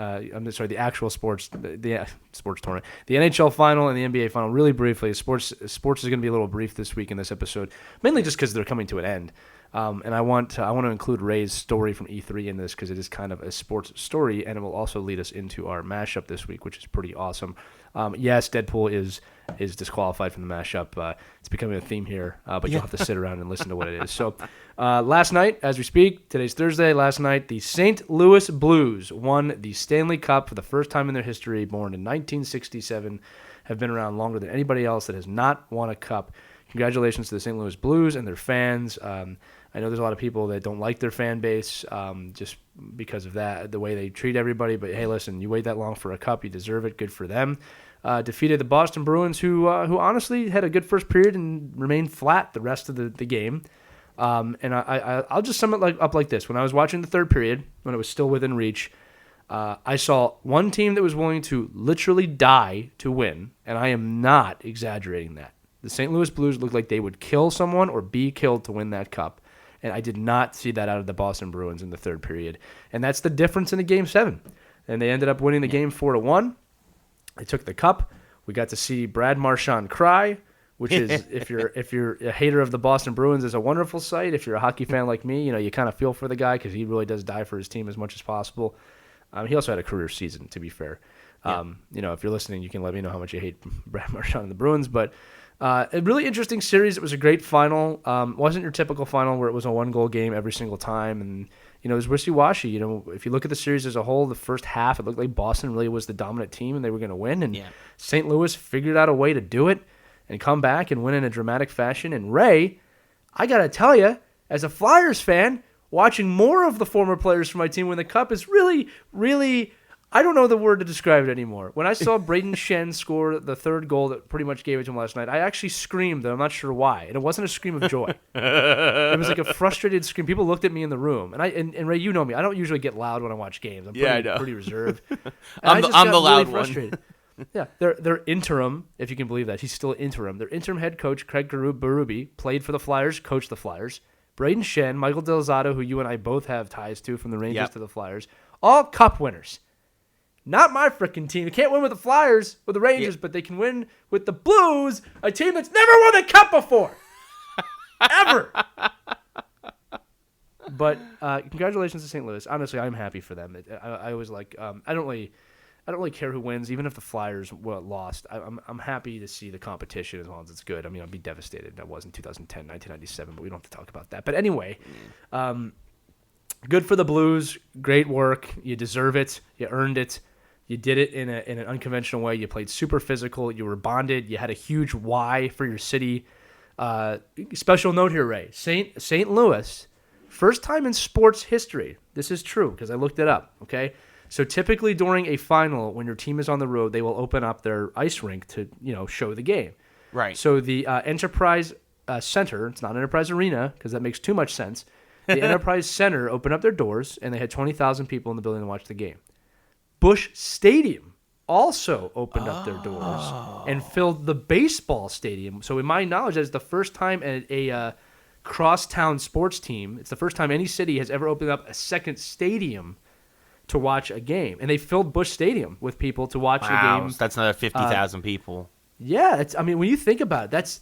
S2: sorry, the actual sports, the sports tournament, the NHL final and the NBA final. Really briefly, sports is going to be a little brief this week in this episode, mainly just because they're coming to an end. And I want to include Ray's story from E3 in this because it is kind of a sports story, and it will also lead us into our mashup this week, which is pretty awesome. Yes, Deadpool is disqualified from the mashup. It's becoming a theme here, but you'll have to sit around and listen to what it is. So last night, as we speak, today's Thursday, last night, the St. Louis Blues won the Stanley Cup for the first time in their history, born in 1967, have been around longer than anybody else that has not won a cup. Congratulations to the St. Louis Blues and their fans. I know there's a lot of people that don't like their fan base just because of that, the way they treat everybody. But hey, listen, you wait that long for a cup, you deserve it. Good for them. Defeated the Boston Bruins, who honestly had a good first period and remained flat the rest of the game. And I'll just sum it up like this. When I was watching the third period, when it was still within reach, I saw one team that was willing to literally die to win, and I am not exaggerating that. The St. Louis Blues looked like they would kill someone or be killed to win that cup. And I did not see that out of the Boston Bruins in the third period. And that's the difference in the Game 7. And they ended up winning the game 4-1. They took the cup. We got to see Brad Marchand cry, which is, if you're a hater of the Boston Bruins, is a wonderful sight. If you're a hockey fan like me, you kind of feel for the guy because he really does die for his team as much as possible. He also had a career season, to be fair. Yeah. If you're listening, you can let me know how much you hate Brad Marchand and the Bruins. But a really interesting series. It was a great final. Wasn't your typical final where it was a one-goal game every single time. And, it was wishy-washy. If you look at the series as a whole, the first half, it looked like Boston really was the dominant team and they were going to win. And St. Louis figured out a way to do it and come back and win in a dramatic fashion. And Ray, I got to tell you, as a Flyers fan, watching more of the former players from my team win the cup is really, really, I don't know the word to describe it anymore. When I saw Braden Shen score the third goal that pretty much gave it to him last night, I actually screamed, and I'm not sure why. And it wasn't a scream of joy. It was like a frustrated scream. People looked at me in the room. And Ray, you know me. I don't usually get loud when I watch games. I'm pretty reserved.
S1: I'm the loud
S2: frustrated. Yeah, they're interim, if you can believe that. He's still interim. Their interim head coach, Craig Berube, played for the Flyers, coached the Flyers. Braden Shen, Michael Delzato, who you and I both have ties to from the Rangers to the Flyers, all cup winners. Not my freaking team. They can't win with the Flyers or the Rangers, but they can win with the Blues, a team that's never won a cup before. Ever. But congratulations to St. Louis. Honestly, I'm happy for them. I was like, I don't really care who wins, even if the Flyers lost. I'm happy to see the competition as long as it's good. I mean, I'd be devastated. I was in 2010, 1997, but we don't have to talk about that. But anyway, good for the Blues. Great work. You deserve it. You earned it. You did it in an unconventional way. You played super physical. You were bonded. You had a huge why for your city. Special note here, Ray. St. Louis, first time in sports history. This is true because I looked it up, okay? So typically during a final, when your team is on the road, they will open up their ice rink to, show the game.
S1: Right.
S2: So the Enterprise Center, it's not Enterprise Arena because that makes too much sense. The Enterprise Center opened up their doors, and they had 20,000 people in the building to watch the game. Busch Stadium also opened up their doors and filled the baseball stadium. So in my knowledge, that's the first time a crosstown sports team, it's the first time any city has ever opened up a second stadium to watch a game. And they filled Busch Stadium with people to watch the game.
S1: That's another 50,000 people.
S2: Yeah, when you think about it,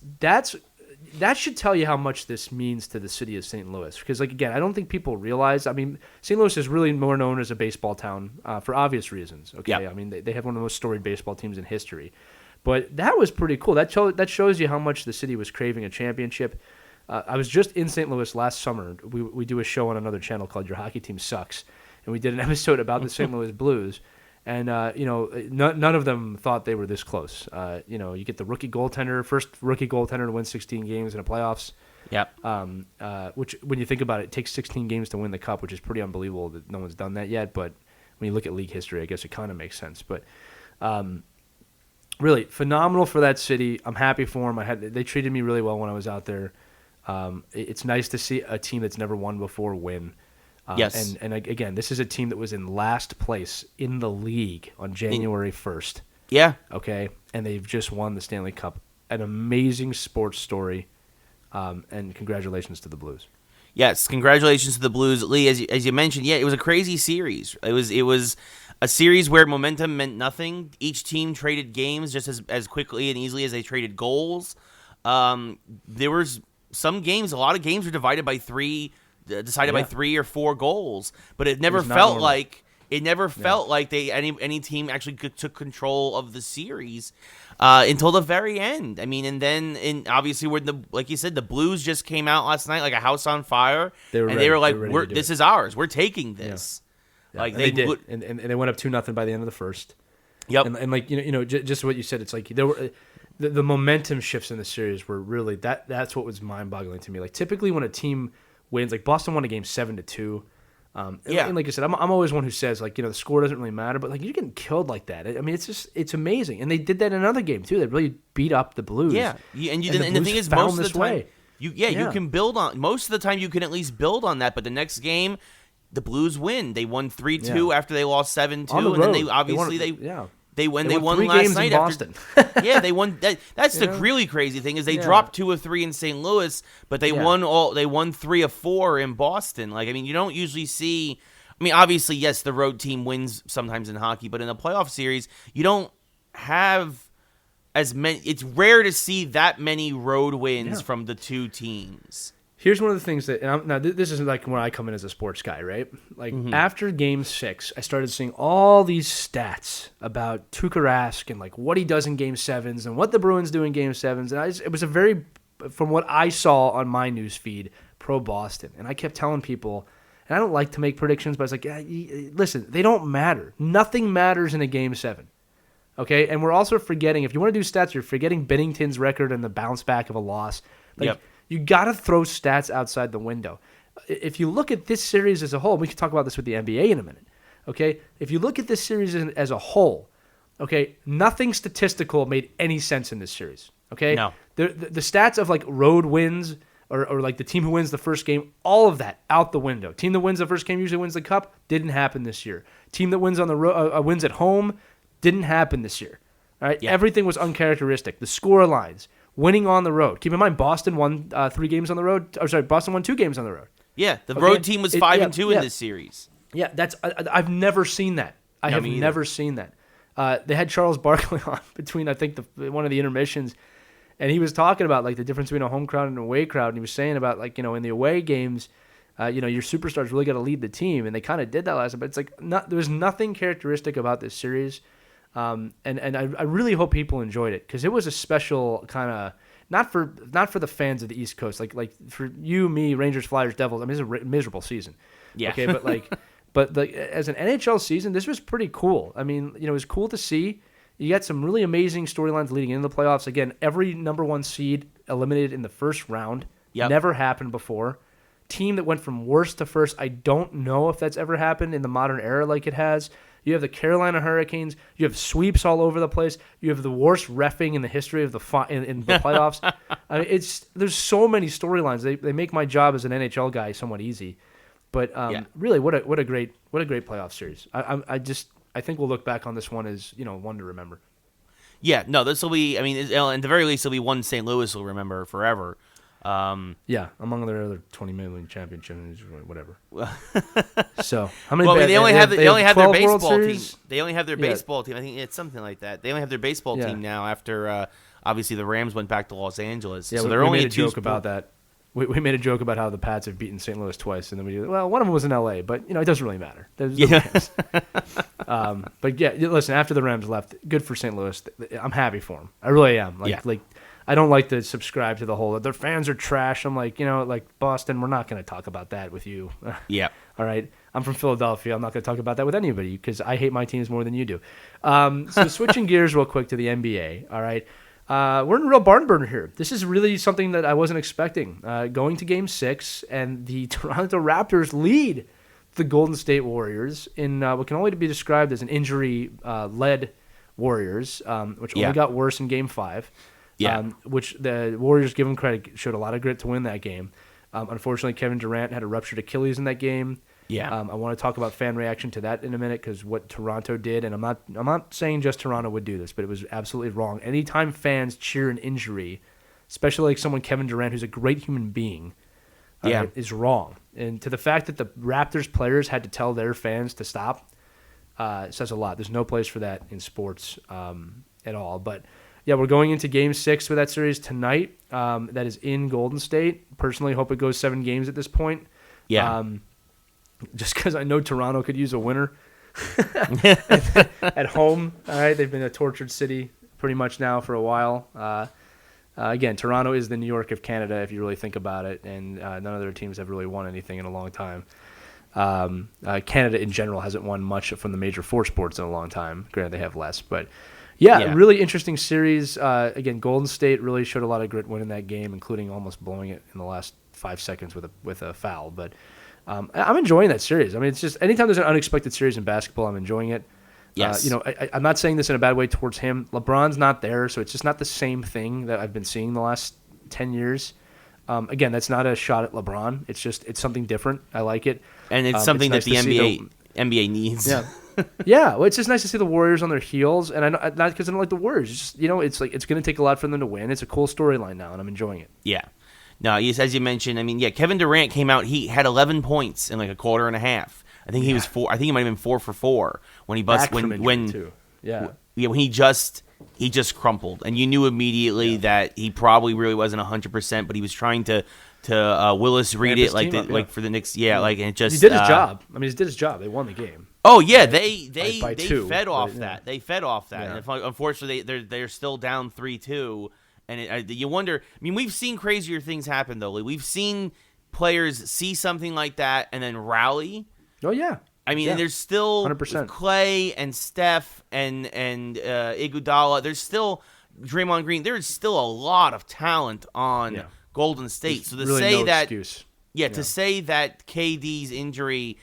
S2: that should tell you how much this means to the city of St. Louis. Because, again, I don't think people realize. St. Louis is really more known as a baseball town for obvious reasons. Okay, yep. They have one of the most storied baseball teams in history. But that was pretty cool. That shows you how much the city was craving a championship. I was just in St. Louis last summer. We do a show on another channel called Your Hockey Team Sucks, and we did an episode about the St. Louis Blues. And, none of them thought they were this close. You get the first rookie goaltender to win 16 games in the playoffs.
S1: Yep.
S2: Which, when you think about it, takes 16 games to win the cup, which is pretty unbelievable that no one's done that yet. But when you look at league history, I guess it kind of makes sense. But really, phenomenal for that city. I'm happy for them. They treated me really well when I was out there. It's nice to see a team that's never won before win.
S1: Yes.
S2: And again, this is a team that was in last place in the league on January 1st.
S1: Yeah.
S2: Okay. And they've just won the Stanley Cup. An amazing sports story. And congratulations to the Blues.
S1: Yes, congratulations to the Blues. Lee, as you mentioned, it was a crazy series. It was a series where momentum meant nothing. Each team traded games just as quickly and easily as they traded goals. There was some games, a lot of games were decided by 3 or 4 goals, but it never felt like any team actually took control of the series until the very end. And then obviously like you said, the Blues just came out last night like a house on fire, they were like, "This is ours. We're taking this."
S2: Yeah. Like they did, and they went up 2-0 by the end of the first.
S1: Yep.
S2: And like just what you said, it's like there were. The momentum shifts in the series were really that's what was mind-boggling to me. Like typically when a team wins. Like Boston won a game 7-2.
S1: Yeah.
S2: And like I said, I'm always one who says like, the score doesn't really matter, but like you're getting killed like that. I mean, it's amazing. And they did that in another game too. They really beat up the Blues.
S1: Yeah. And the thing is,
S2: found
S1: most of the time,
S2: way.
S1: you can build on. Most of the time, you can at least build on that. But the next game, the Blues win. They won 3-2 after they lost 7-2, and then they won
S2: 3
S1: last
S2: games
S1: night
S2: in Boston.
S1: Yeah, they won. That's the really crazy thing is they dropped 2 of 3 in St. Louis, but they won 3 of 4 in Boston. Like, I mean, you don't usually see. I mean, obviously, yes, the road team wins sometimes in hockey, but in a playoff series, you don't have as many. It's rare to see that many road wins from the 2 teams.
S2: Here's one of the things that now this is like when I come in as a sports guy, right? Like after Game 6, I started seeing all these stats about Tuukka Rask and like what he does in Game 7s and what the Bruins do in Game 7s, and it was a very, from what I saw on my news feed, pro Boston, and I kept telling people. And I don't like to make predictions, but I was like, listen, they don't matter. Nothing matters in a Game 7. Okay? And we're also forgetting, if you want to do stats, you're forgetting Binnington's record and the bounce back of a loss. Like, you got to throw stats outside the window. If you look at this series as a whole, we can talk about this with the NBA in a minute. Okay? If you look at this series as a whole, okay, nothing statistical made any sense in this series. Okay?
S1: No.
S2: The stats of like road wins, or like the team who wins the first game, all of that out the window. Team that wins the first game usually wins the cup. Didn't happen this year. Team that wins on the wins at home didn't happen this year. All right, Everything was uncharacteristic. The score lines, winning on the road. Keep in mind, Boston won 3 games on the road. Boston won 2 games on the road.
S1: Yeah, the road team was 5-2 in this series.
S2: Yeah, I've never seen that. I have never seen that. They had Charles Barkley on between I think one of the intermissions. And he was talking about like the difference between a home crowd and an away crowd, and he was saying about like in the away games, your superstars really got to lead the team, and they kind of did that last time. But it's like there's nothing characteristic about this series, and I really hope people enjoyed it because it was a special kind of not for the fans of the East Coast, like for you, me, Rangers, Flyers, Devils. I mean, it's a miserable season. Yeah. Okay, but but as an NHL season, this was pretty cool. I mean, it was cool to see. You got some really amazing storylines leading into the playoffs. Again, every number 1 seed eliminated in the first round. Never happened before. Team that went from worst to first. I don't know if that's ever happened in the modern era like it has. You have the Carolina Hurricanes. You have sweeps all over the place. You have the worst reffing in the history of in the playoffs. I mean, there's so many storylines. They make my job as an NHL guy somewhat easy. But really, what a great playoff series. I think we'll look back on this one as, one to remember.
S1: Yeah, no, this will be, I mean, at the very least, it'll be one St. Louis will remember forever.
S2: Among their other 20 million championships, whatever. So, how many?
S1: Well, they only have their baseball team.
S2: Series?
S1: They only have their baseball team. I think it's something like that. They only have their baseball team now after, obviously, the Rams went back to Los Angeles.
S2: Yeah,
S1: so
S2: they're only made a joke about that. We made a joke about how the Pats have beaten St. Louis twice, and then one of them was in L.A., but it doesn't really matter. But listen, after the Rams left, good for St. Louis. I'm happy for them. I really am. Like I don't like to subscribe to the whole their fans are trash. I'm like, like Boston, we're not going to talk about that with you.
S1: Yeah.
S2: All right. I'm from Philadelphia. I'm not going to talk about that with anybody because I hate my teams more than you do. So switching gears real quick to the NBA. All right. We're in a real barn burner here. This is really something that I wasn't expecting. Going to Game 6, and the Toronto Raptors lead the Golden State Warriors in what can only be described as an injury-led Warriors, which only got worse in Game 5. Which the Warriors, give them credit, showed a lot of grit to win that game. Unfortunately, Kevin Durant had a ruptured Achilles in that game. I want to talk about fan reaction to that in a minute because what Toronto did, and I'm not saying just Toronto would do this, but it was absolutely wrong. Anytime fans cheer an injury, especially like someone Kevin Durant, who's a great human being, is wrong. And to the fact that the Raptors players had to tell their fans to stop says a lot. There's no place for that in sports at all. But yeah, we're going into Game 6 with that series tonight. That is in Golden State. Personally, hope it goes 7 games at this point. Just because I know Toronto could use a winner at home. All right, they've been a tortured city pretty much now for a while. Again, Toronto is the New York of Canada if you really think about it, and none of their teams have really won anything in a long time. Canada in general hasn't won much from the major 4 sports in a long time. Granted, they have less, but really interesting series. Again, Golden State really showed a lot of grit winning that game, including almost blowing it in the last 5 seconds with a foul. But I'm enjoying that series. I mean, it's just anytime there's an unexpected series in basketball, I'm enjoying it.
S1: Yes.
S2: I'm not saying this in a bad way towards him. LeBron's not there, so it's just not the same thing that I've been seeing the last 10 years. Again, that's not a shot at LeBron. It's something different. I like it.
S1: And it's something that the NBA needs.
S2: Yeah. Yeah, well, it's just nice to see the Warriors on their heels, and not because I don't like the Warriors. It's just, it's like it's going to take a lot for them to win. It's a cool storyline now, and I'm enjoying it.
S1: Yeah. No, as you mentioned, I mean, Kevin Durant came out. He had 11 points in like a quarter and a half. I think he was 4. I think he might have been 4 for 4 when he busted when he just crumpled, and you knew immediately that he probably really wasn't 100%, but he was trying to Willis Reed it like for the Knicks. Yeah, like, and it just
S2: he did his job. I mean, he did his job. They won the game.
S1: Oh yeah, they fed off
S2: yeah.
S1: that. They fed off that.
S2: Yeah.
S1: And unfortunately, they're still down 3-2, and you wonder. I mean, we've seen crazier things happen though. We've seen players see something like that and then rally.
S2: Oh yeah.
S1: I mean, and there's still
S2: 100%.
S1: Clay and Steph and Iguodala. There's still Draymond Green. There's still a lot of talent on Golden State. So to
S2: really
S1: say that,
S2: excuse.
S1: To say that KD's injury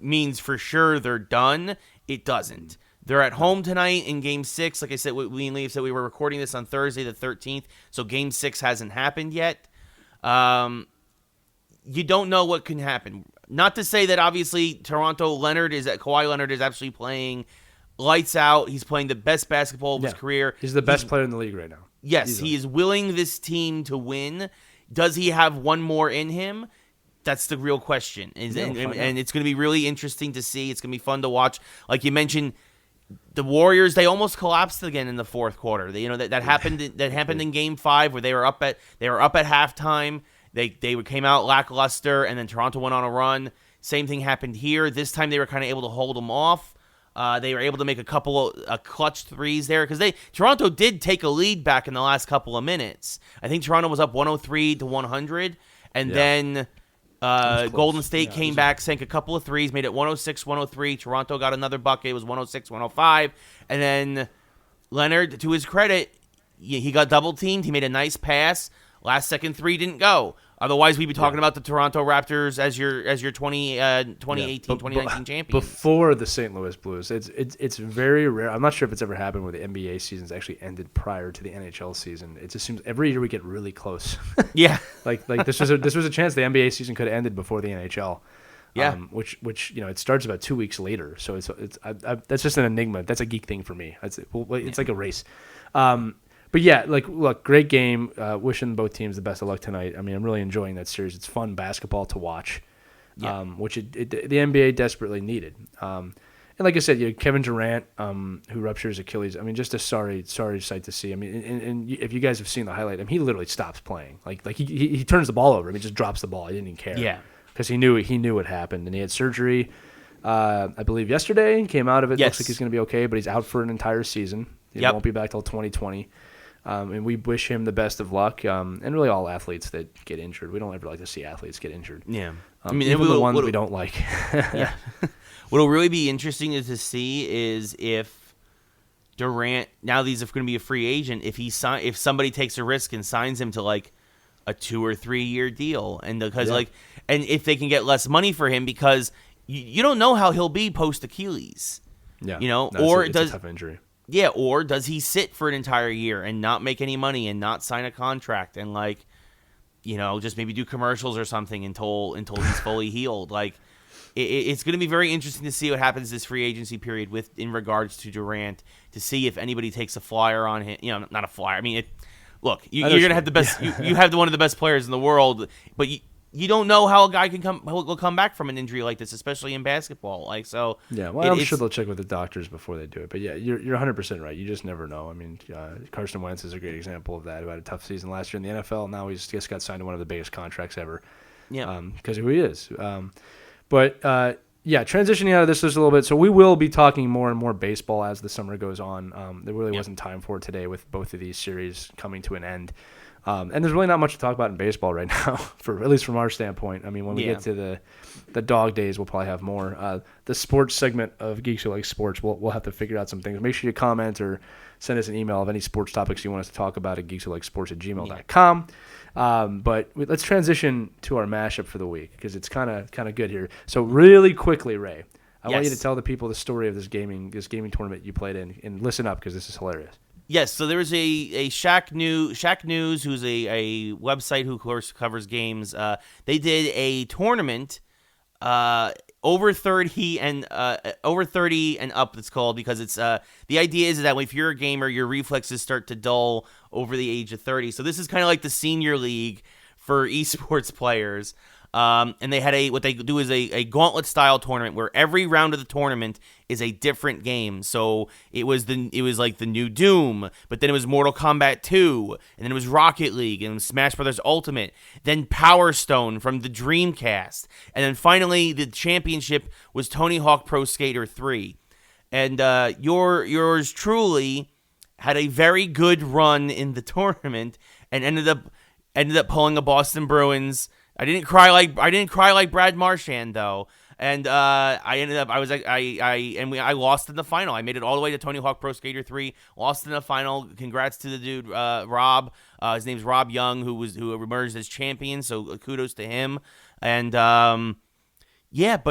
S1: means for sure they're done, it doesn't. They're at home tonight in Game 6. Like I said, we and Lee said we were recording this on Thursday the 13th, so Game 6 hasn't happened yet. You don't know what can happen. Not to say that obviously Kawhi Leonard is actually playing lights out. He's playing the best basketball of his career.
S2: He's the best player in the league right now.
S1: Yes,
S2: easily.
S1: He is willing this team to win. Does he have one more in him? That's the real question. And it's going to be really interesting to see. It's going to be fun to watch. Like you mentioned, the Warriors, they almost collapsed again in the fourth quarter. That happened in Game 5 where they were up at halftime. They came out lackluster, and then Toronto went on a run. Same thing happened here. This time they were kind of able to hold them off. They were able to make a couple of clutch threes there because Toronto did take a lead back in the last couple of minutes. I think Toronto was up 103-100, and then Golden State came back, sank a couple of threes, made it 106-103. Toronto got another bucket. It was 106-105, and then Leonard, to his credit, he got double teamed. He made a nice pass. Last second three didn't go. Otherwise, we'd be talking about the Toronto Raptors as your 2018-2019 champions.
S2: Before the St. Louis Blues, it's very rare. I'm not sure if it's ever happened where the NBA season's actually ended prior to the NHL season. It just seems every year we get really close.
S1: Yeah,
S2: like this was a chance the NBA season could have ended before the NHL.
S1: Yeah,
S2: which it starts about 2 weeks later. So it's that's just an enigma. That's a geek thing for me. It's like a race. But yeah, look, great game. Wishing both teams the best of luck tonight. I mean, I'm really enjoying that series. It's fun basketball to watch, which the NBA desperately needed. And like I said, Kevin Durant, who ruptured his Achilles. I mean, just a sorry sight to see. I mean, and if you guys have seen the highlight, I mean, he literally stops playing. Like he turns the ball over. I mean, just drops the ball. He didn't even care.
S1: Yeah,
S2: because he knew what happened, and he had surgery. I believe yesterday. Came out of it.
S1: Yes.
S2: Looks like he's going to be okay, but he's out for an entire season. He won't be back till 2020. And we wish him the best of luck, and really all athletes that get injured. We don't ever like to see athletes get injured.
S1: Yeah.
S2: I mean, even the ones we don't like.
S1: Yeah. What'll really be interesting to see is if Durant, now that he's going to be a free agent, if somebody takes a risk and signs him to like a 2 or 3 year deal, and because and if they can get less money for him, because you don't know how he'll be post Achilles.
S2: Yeah.
S1: Or
S2: does a tough injury.
S1: Yeah, or does he sit for an entire year and not make any money and not sign a contract and just maybe do commercials or something until he's fully healed? Like, it's going to be very interesting to see what happens this free agency period in regards to Durant, to see if anybody takes a flyer on him. Not a flyer. I mean, you're going to have the best. You have one of the best players in the world, but you don't know how a guy will come back from an injury like this, especially in basketball. Like, so.
S2: Yeah, well, I'm sure they'll check with the doctors before they do it. But yeah, you're 100% right. You just never know. I mean, Carson Wentz is a great example of that. He had a tough season last year in the NFL. Now he's just got signed to one of the biggest contracts ever.
S1: Yeah.
S2: Because of who he is. Transitioning out of this just a little bit. So we will be talking more and more baseball as the summer goes on. There really wasn't time for it today with both of these series coming to an end. And there's really not much to talk about in baseball right now, for at least from our standpoint. I mean, when we get to the dog days, we'll probably have more. The sports segment of Geeks Who Like Sports, we'll have to figure out some things. Make sure you comment or send us an email of any sports topics you want us to talk about at geekswhoLikeSports@gmail.com. But let's transition to our mashup for the week, because it's kind of good here. So really quickly, Ray, I want you to tell the people the story of this gaming tournament you played in, and listen up, because this is hilarious.
S1: Yes, so there was a Shaq News, who's a website who, of course, covers games. They did a tournament over 30 and up. It's called, because it's the idea is that if you're a gamer, your reflexes start to dull over the age of 30. So this is kind of like the senior league for esports players. And they had what they do is a gauntlet style tournament where every round of the tournament is a different game. So it was like the new Doom, but then it was Mortal Kombat 2, and then it was Rocket League and Smash Brothers Ultimate, then Power Stone from the Dreamcast, and then finally the championship was Tony Hawk Pro Skater 3. And yours truly had a very good run in the tournament and ended up pulling a Boston Bruins. I didn't cry like Brad Marchand though, and I lost in the final. I made it all the way to Tony Hawk Pro Skater 3, lost in the final. Congrats to the dude Rob. His name's Rob Young, who emerged as champion. So kudos to him. And but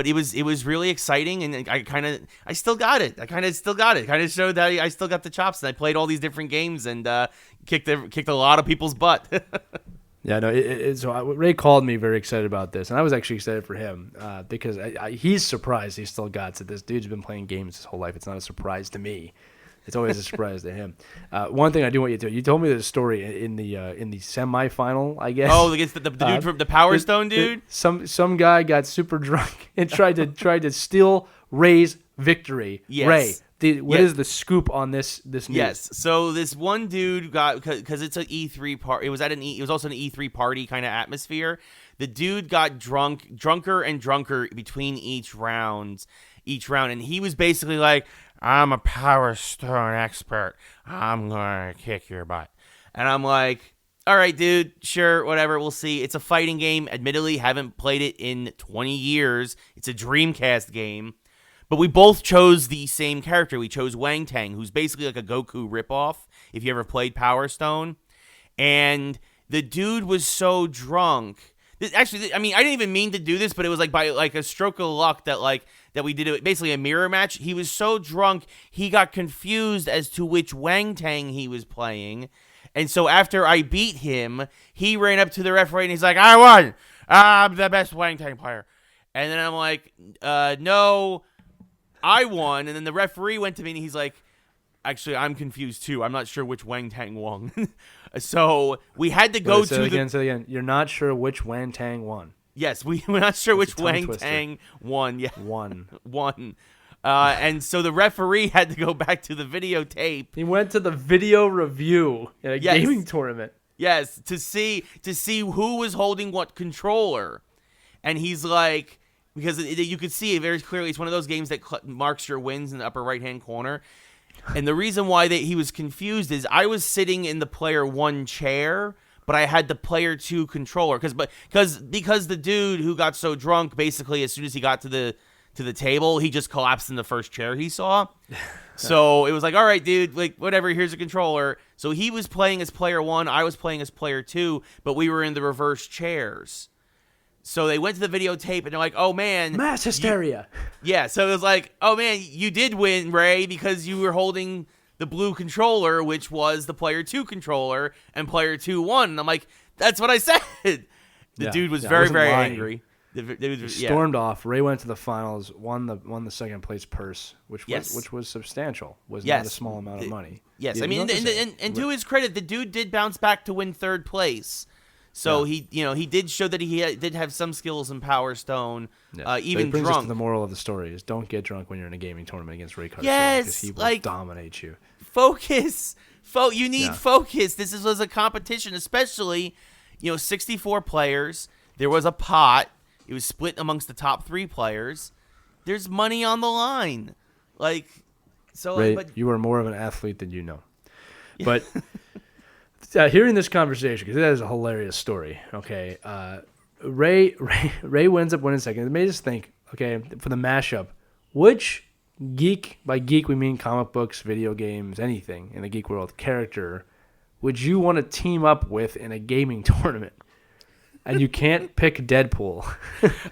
S1: it was really exciting, and I still got it. I kind of showed that I still got the chops, and I played all these different games and kicked a lot of people's butt.
S2: Yeah, no. So Ray called me very excited about this, and I was actually excited for him because he's surprised he still got it. This dude's been playing games his whole life. It's not a surprise to me. It's always a surprise to him. One thing I do want you to do, you told me this story in the semifinal, I guess.
S1: Oh, against the dude from the Power Stone dude?
S2: Some guy got super drunk and tried to steal Ray's victory.
S1: Yes.
S2: Ray, what is the scoop on this news?
S1: Yes. So this one dude got, because it's an E3 party. It was also an E3 party kind of atmosphere. The dude got drunker and drunker between each round, and he was basically like, "I'm a Power Stone expert. I'm gonna kick your butt." And I'm like, "All right, dude. Sure, whatever. We'll see." It's a fighting game. Admittedly, haven't played it in 20 years. It's a Dreamcast game. But we both chose the same character. We chose Wang Tang, who's basically like a Goku ripoff, if you ever played Power Stone. And the dude was so drunk. Actually, I mean, I didn't even mean to do this, but it was like by like a stroke of luck that we did it, basically a mirror match. He was so drunk, he got confused as to which Wang Tang he was playing. And so after I beat him, he ran up to the referee and he's like, "I won. I'm the best Wang Tang player." And then I'm like, "No, I won." And then the referee went to me and he's like, "Actually, I'm confused too. I'm not sure which Wang Tang won." So we had to go
S2: Say it again. You're not sure which Wang Tang won.
S1: Yes, we're not sure which Wang Tang won. Yeah, won. And so the referee had to go back to the videotape.
S2: He went to the video review at a gaming tournament.
S1: Yes, to see who was holding what controller, and he's like, because you could see it very clearly. It's one of those games that marks your wins in the upper right-hand corner. And the reason why he was confused is I was sitting in the player 1 chair, but I had the player 2 controller because the dude who got so drunk, basically as soon as he got to the table, he just collapsed in the first chair he saw. So it was like, "All right, dude, like whatever, here's a controller." So he was playing as player 1, I was playing as player 2, but we were in the reverse chairs. So they went to the videotape and they're like, "Oh man,
S2: mass hysteria."
S1: So it was like, "Oh man, you did win, Ray, because you were holding the blue controller, which was the player 2 controller, and player 2 won." And I'm like, "That's what I said." The dude was very, very angry.
S2: He stormed off. Ray went to the finals, won the second place purse, which was substantial. Was not a small amount of money.
S1: Yes, I mean, and to his credit, the dude did bounce back to win third place. So he did show that he did have some skills in Power Stone.
S2: Yeah.
S1: Even
S2: brings
S1: drunk.
S2: Us to the moral of the story is don't get drunk when you're in a gaming tournament against Ray Carson.
S1: Yes,
S2: because he will dominate you.
S1: Focus. You need focus. This was a competition, especially 64 players. There was a pot. It was split amongst the top 3 players. There's money on the line. Ray,
S2: you are more of an athlete than you know. But hearing this conversation, because that is a hilarious story. Okay, Ray ends up winning second. It made us think. Okay, for the mashup, which geek, by geek we mean comic books, video games, anything in the geek world, character, would you want to team up with in a gaming tournament? And you can't pick Deadpool.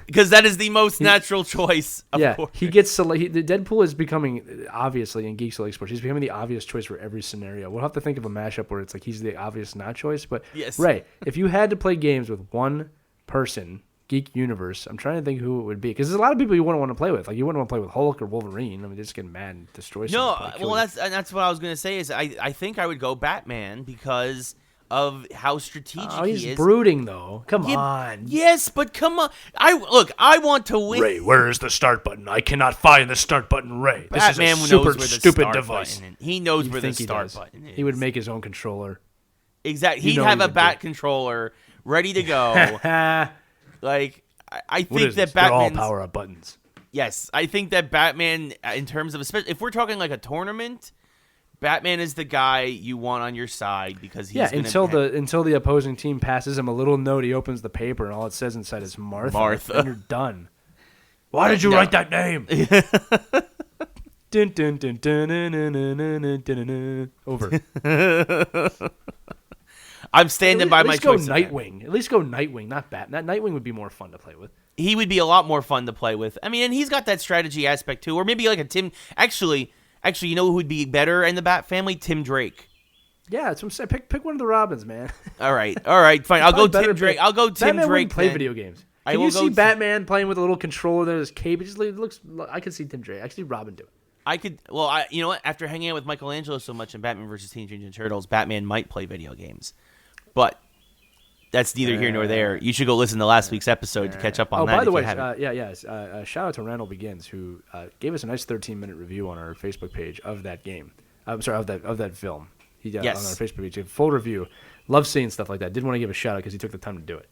S1: Because that is the most natural choice, of course.
S2: He gets Deadpool is becoming, obviously, in Geeks Elite Sports, he's becoming the obvious choice for every scenario. We'll have to think of a mashup where it's like he's the obvious not choice. But,
S1: yes.
S2: Ray, if you had to play games with one person, Geek Universe, I'm trying to think who it would be. Because there's a lot of people you wouldn't want to play with. Like, you wouldn't want to play with Hulk or Wolverine. I mean, they just get mad and destroy someone.
S1: No, well, that's what I was going to say is I think I would go Batman because of how strategic he is.
S2: He's brooding, though. Come on.
S1: Yes, but come on. I want to win.
S2: Ray, where is the start button? I cannot find the start button, Ray. This
S1: Batman
S2: is a super
S1: knows where the
S2: stupid
S1: start
S2: device.
S1: Button is. He knows where the start button is.
S2: He would make his own controller.
S1: Exactly. He'd have a bat controller ready to go. Like, I think that Batman.
S2: They're all power-up buttons.
S1: Yes, I think that Batman, in terms of, if we're talking like a tournament, Batman is the guy you want on your side because he's
S2: until the opposing team passes him a little note, he opens the paper and all it says inside is Martha. And you're done. Why did you write that name? Dun, dun, dun, dun, dun, dun, dun, dun, dun. Over.
S1: I'm standing by my choice.
S2: At least go Nightwing, not Batman. Nightwing would be more fun to play with.
S1: He would be a lot more fun to play with. I mean, and he's got that strategy aspect too, or maybe like a Tim. Actually, you know who would be better in the Bat family? Tim Drake.
S2: Yeah, that's what I'm saying. Pick one of the Robins, man.
S1: All right, fine. I'll go Tim Drake. I'll go Tim
S2: Batman
S1: Drake.
S2: Play video games. Can you see Batman playing with a little controller there? His cape. It just looks. I could see Tim Drake. I could see Robin do it.
S1: I could. Well, you know what? After hanging out with Michelangelo so much in Batman vs. Teenage Mutant Ninja Turtles, Batman might play video games, but that's neither here nor there. You should go listen to last week's episode to catch up on that.
S2: Oh, by the way, shout out to Randall Begins, who gave us a nice 13-minute review on our Facebook page of that game. I'm sorry, of that film. On our Facebook page, a full review. Love seeing stuff like that. Did want to give a shout out because he took the time to do it.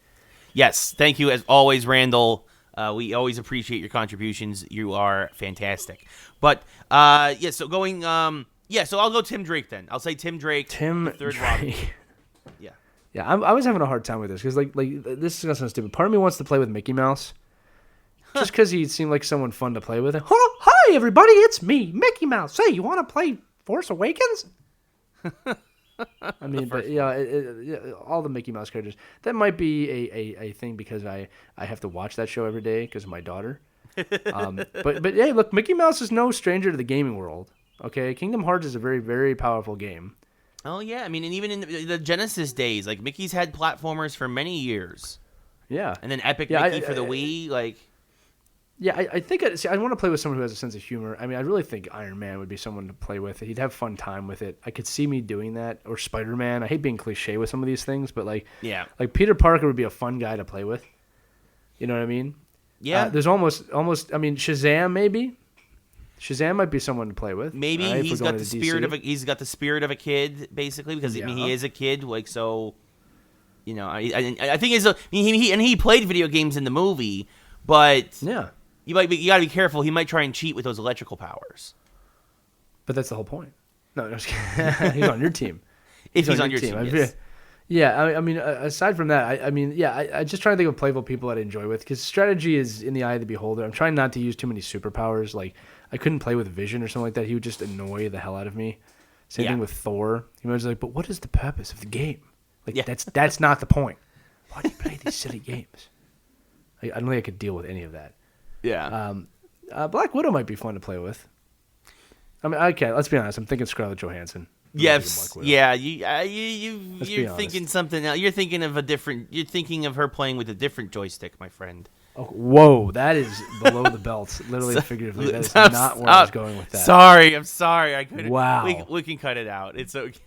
S1: Yes, thank you as always, Randall. We always appreciate your contributions. You are fantastic. But so going, so I'll go Tim Drake then. I'll say Tim Drake. Third Drake. Yeah.
S2: Yeah, I was having a hard time with this because like this is gonna sound stupid. Part of me wants to play with Mickey Mouse, just because he seemed like someone fun to play with. Hi everybody, it's me, Mickey Mouse. Hey, you want to play Force Awakens? I mean, but all the Mickey Mouse characters. That might be a thing because I have to watch that show every day because of my daughter. But hey, look, Mickey Mouse is no stranger to the gaming world. Okay, Kingdom Hearts is a very, very powerful game.
S1: Oh yeah, I mean, and even in the Genesis days, like Mickey's had platformers for many years.
S2: Yeah,
S1: and then Epic Mickey for the Wii, like.
S2: Yeah, I think I want to play with someone who has a sense of humor. I mean, I really think Iron Man would be someone to play with. He'd have fun time with it. I could see me doing that, or Spider-Man. I hate being cliche with some of these things, but like Peter Parker would be a fun guy to play with. You know what I mean?
S1: Yeah.
S2: There's almost. I mean, Shazam maybe. Shazam might be someone to play with.
S1: Maybe he's got the spirit of a kid, basically, because I mean, he is a kid, like so. You know, I think he played video games in the movie, but
S2: yeah. You
S1: got to be careful. He might try and cheat with those electrical powers.
S2: But that's the whole point. No, just kidding. He's on your team.
S1: If he's on your team, yes.
S2: Yeah, I mean, aside from that, I just try to think of playful people I'd enjoy with, because strategy is in the eye of the beholder. I'm trying not to use too many superpowers. Like, I couldn't play with Vision or something like that. He would just annoy the hell out of me. Same thing with Thor. He was like, but what is the purpose of the game? Like, that's not the point. Why do you play these silly games? I don't think I could deal with any of that.
S1: Yeah.
S2: Black Widow might be fun to play with. I mean, okay, let's be honest. I'm thinking Scarlett Johansson.
S1: Yes. Yeah. You're thinking something else. You're thinking of her playing with a different joystick, my friend.
S2: Oh, whoa, that is below the belt, literally and figuratively. That is not where I was going with that.
S1: I'm sorry. I couldn't.
S2: Wow.
S1: We can cut it out. It's okay.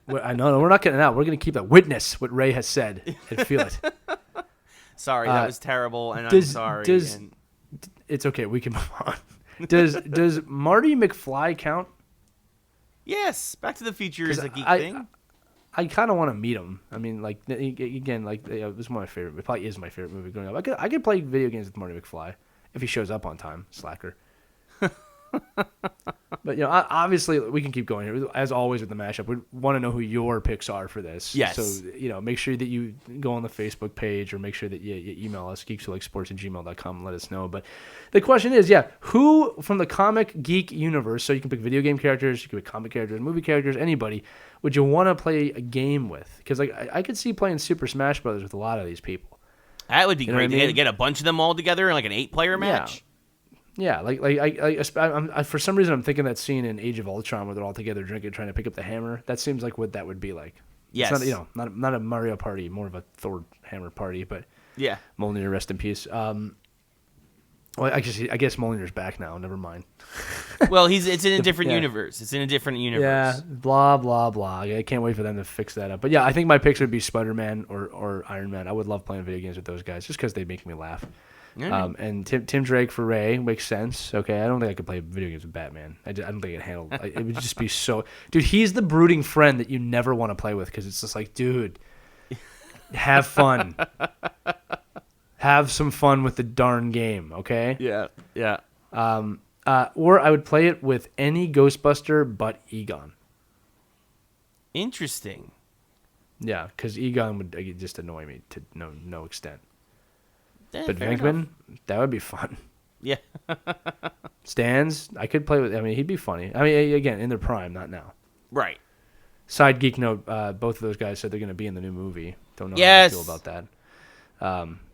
S2: I know. No, we're not cutting it out. We're going to keep that. Witness what Ray has said and feel it.
S1: Sorry, that was terrible, and I'm sorry.
S2: It's okay. We can move on. Does Marty McFly count?
S1: Yes. Back to the Future is a geek thing.
S2: I kind of want to meet him. I mean, like, again, like, it was one of my favorite. It probably is my favorite movie growing up. I could play video games with Marty McFly if he shows up on time. Slacker. But, obviously, we can keep going here. As always with the mashup, we want to know who your picks are for this.
S1: Yes.
S2: So, make sure that you go on the Facebook page or make sure that you email us, geekswholikesport@gmail.com, and let us know. But the question is, who from the comic geek universe, so you can pick video game characters, you can pick comic characters, movie characters, anybody, would you want to play a game with? Because I could see playing Super Smash Brothers with a lot of these people.
S1: That would be great.
S2: What I mean?
S1: Get a bunch of them all together in like an 8-player match.
S2: Yeah, I for some reason I'm thinking that scene in Age of Ultron where they're all together drinking, trying to pick up the hammer. That seems like what that would be like.
S1: Yes.
S2: It's not a Mario party, more of a Thor hammer party. But
S1: yeah,
S2: Mjolnir, rest in peace. Well, I guess Mjolnir's back now. Never mind.
S1: Well, it's in a different universe. It's in a different universe.
S2: Yeah, blah blah blah. I can't wait for them to fix that up. But yeah, I think my picks would be Spider-Man or Iron Man. I would love playing video games with those guys just because they make me laugh. And Tim Drake for Ray makes sense. Okay, I don't think I could play video games with Batman. I don't think it handled. It would just be so. Dude, he's the brooding friend that you never want to play with because it's just like, dude, have fun, have some fun with the darn game. Okay.
S1: Yeah.
S2: Or I would play it with any Ghostbuster but Egon.
S1: Interesting.
S2: Yeah, because Egon would just annoy me to no extent.
S1: Yeah,
S2: But
S1: fair
S2: Venkman,
S1: enough.
S2: that would be fun.
S1: Yeah.
S2: Stans, I could play with. I mean, he'd be funny. I mean, again, in their prime, not now.
S1: Right.
S2: Side geek note: both of those guys said they're going to be in the new movie. Don't know
S1: Yes.
S2: how I feel about that.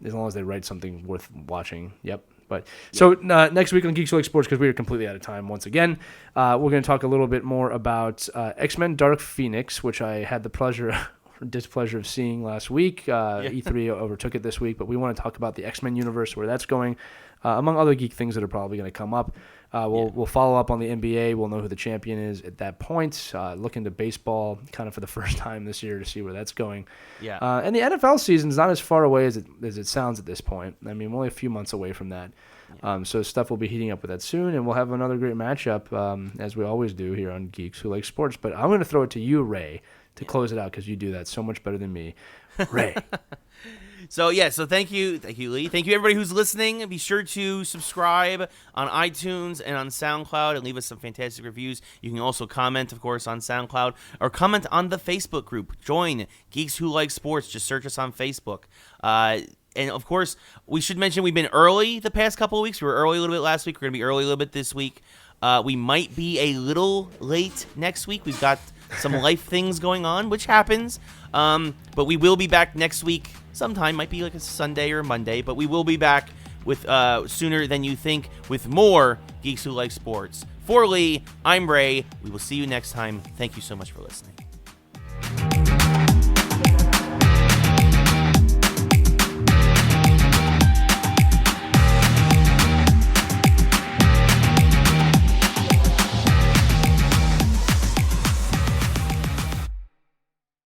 S2: As long as they write something worth watching. Yep. But so next week on Geeks Like Sports, because we are completely out of time once again, we're going to talk a little bit more about X-Men: Dark Phoenix, which I had the pleasure or displeasure of seeing last week. E3 overtook it this week, but we want to talk about the X-Men universe, where that's going, among other geek things that are probably going to come up. We'll follow up on the NBA. We'll know who the champion is at that point. Look into baseball kind of for the first time this year to see where that's going.
S1: Yeah.
S2: And the NFL season's not as far away as it sounds at this point. I mean, we're only a few months away from that. So stuff will be heating up with that soon, and we'll have another great matchup, as we always do here on Geeks Who Like Sports. But I'm going to throw it to you, Ray, to close it out because you do that so much better than me. Ray.
S1: So thank you, Lee. Thank you, everybody who's listening. Be sure to subscribe on iTunes and on SoundCloud and leave us some fantastic reviews. You can also comment, of course, on SoundCloud or comment on the Facebook group. Join Geeks Who Like Sports. Just search us on Facebook. And, of course, we should mention we've been early the past couple of weeks. We were early a little bit last week. We're going to be early a little bit this week. We might be a little late next week. We've got some life things going on, which happens. But we will be back next week sometime. Might be like a Sunday or a Monday. But we will be back with sooner than you think with more Geeks Who Like Sports. For Lee, I'm Ray. We will see you next time. Thank you so much for listening.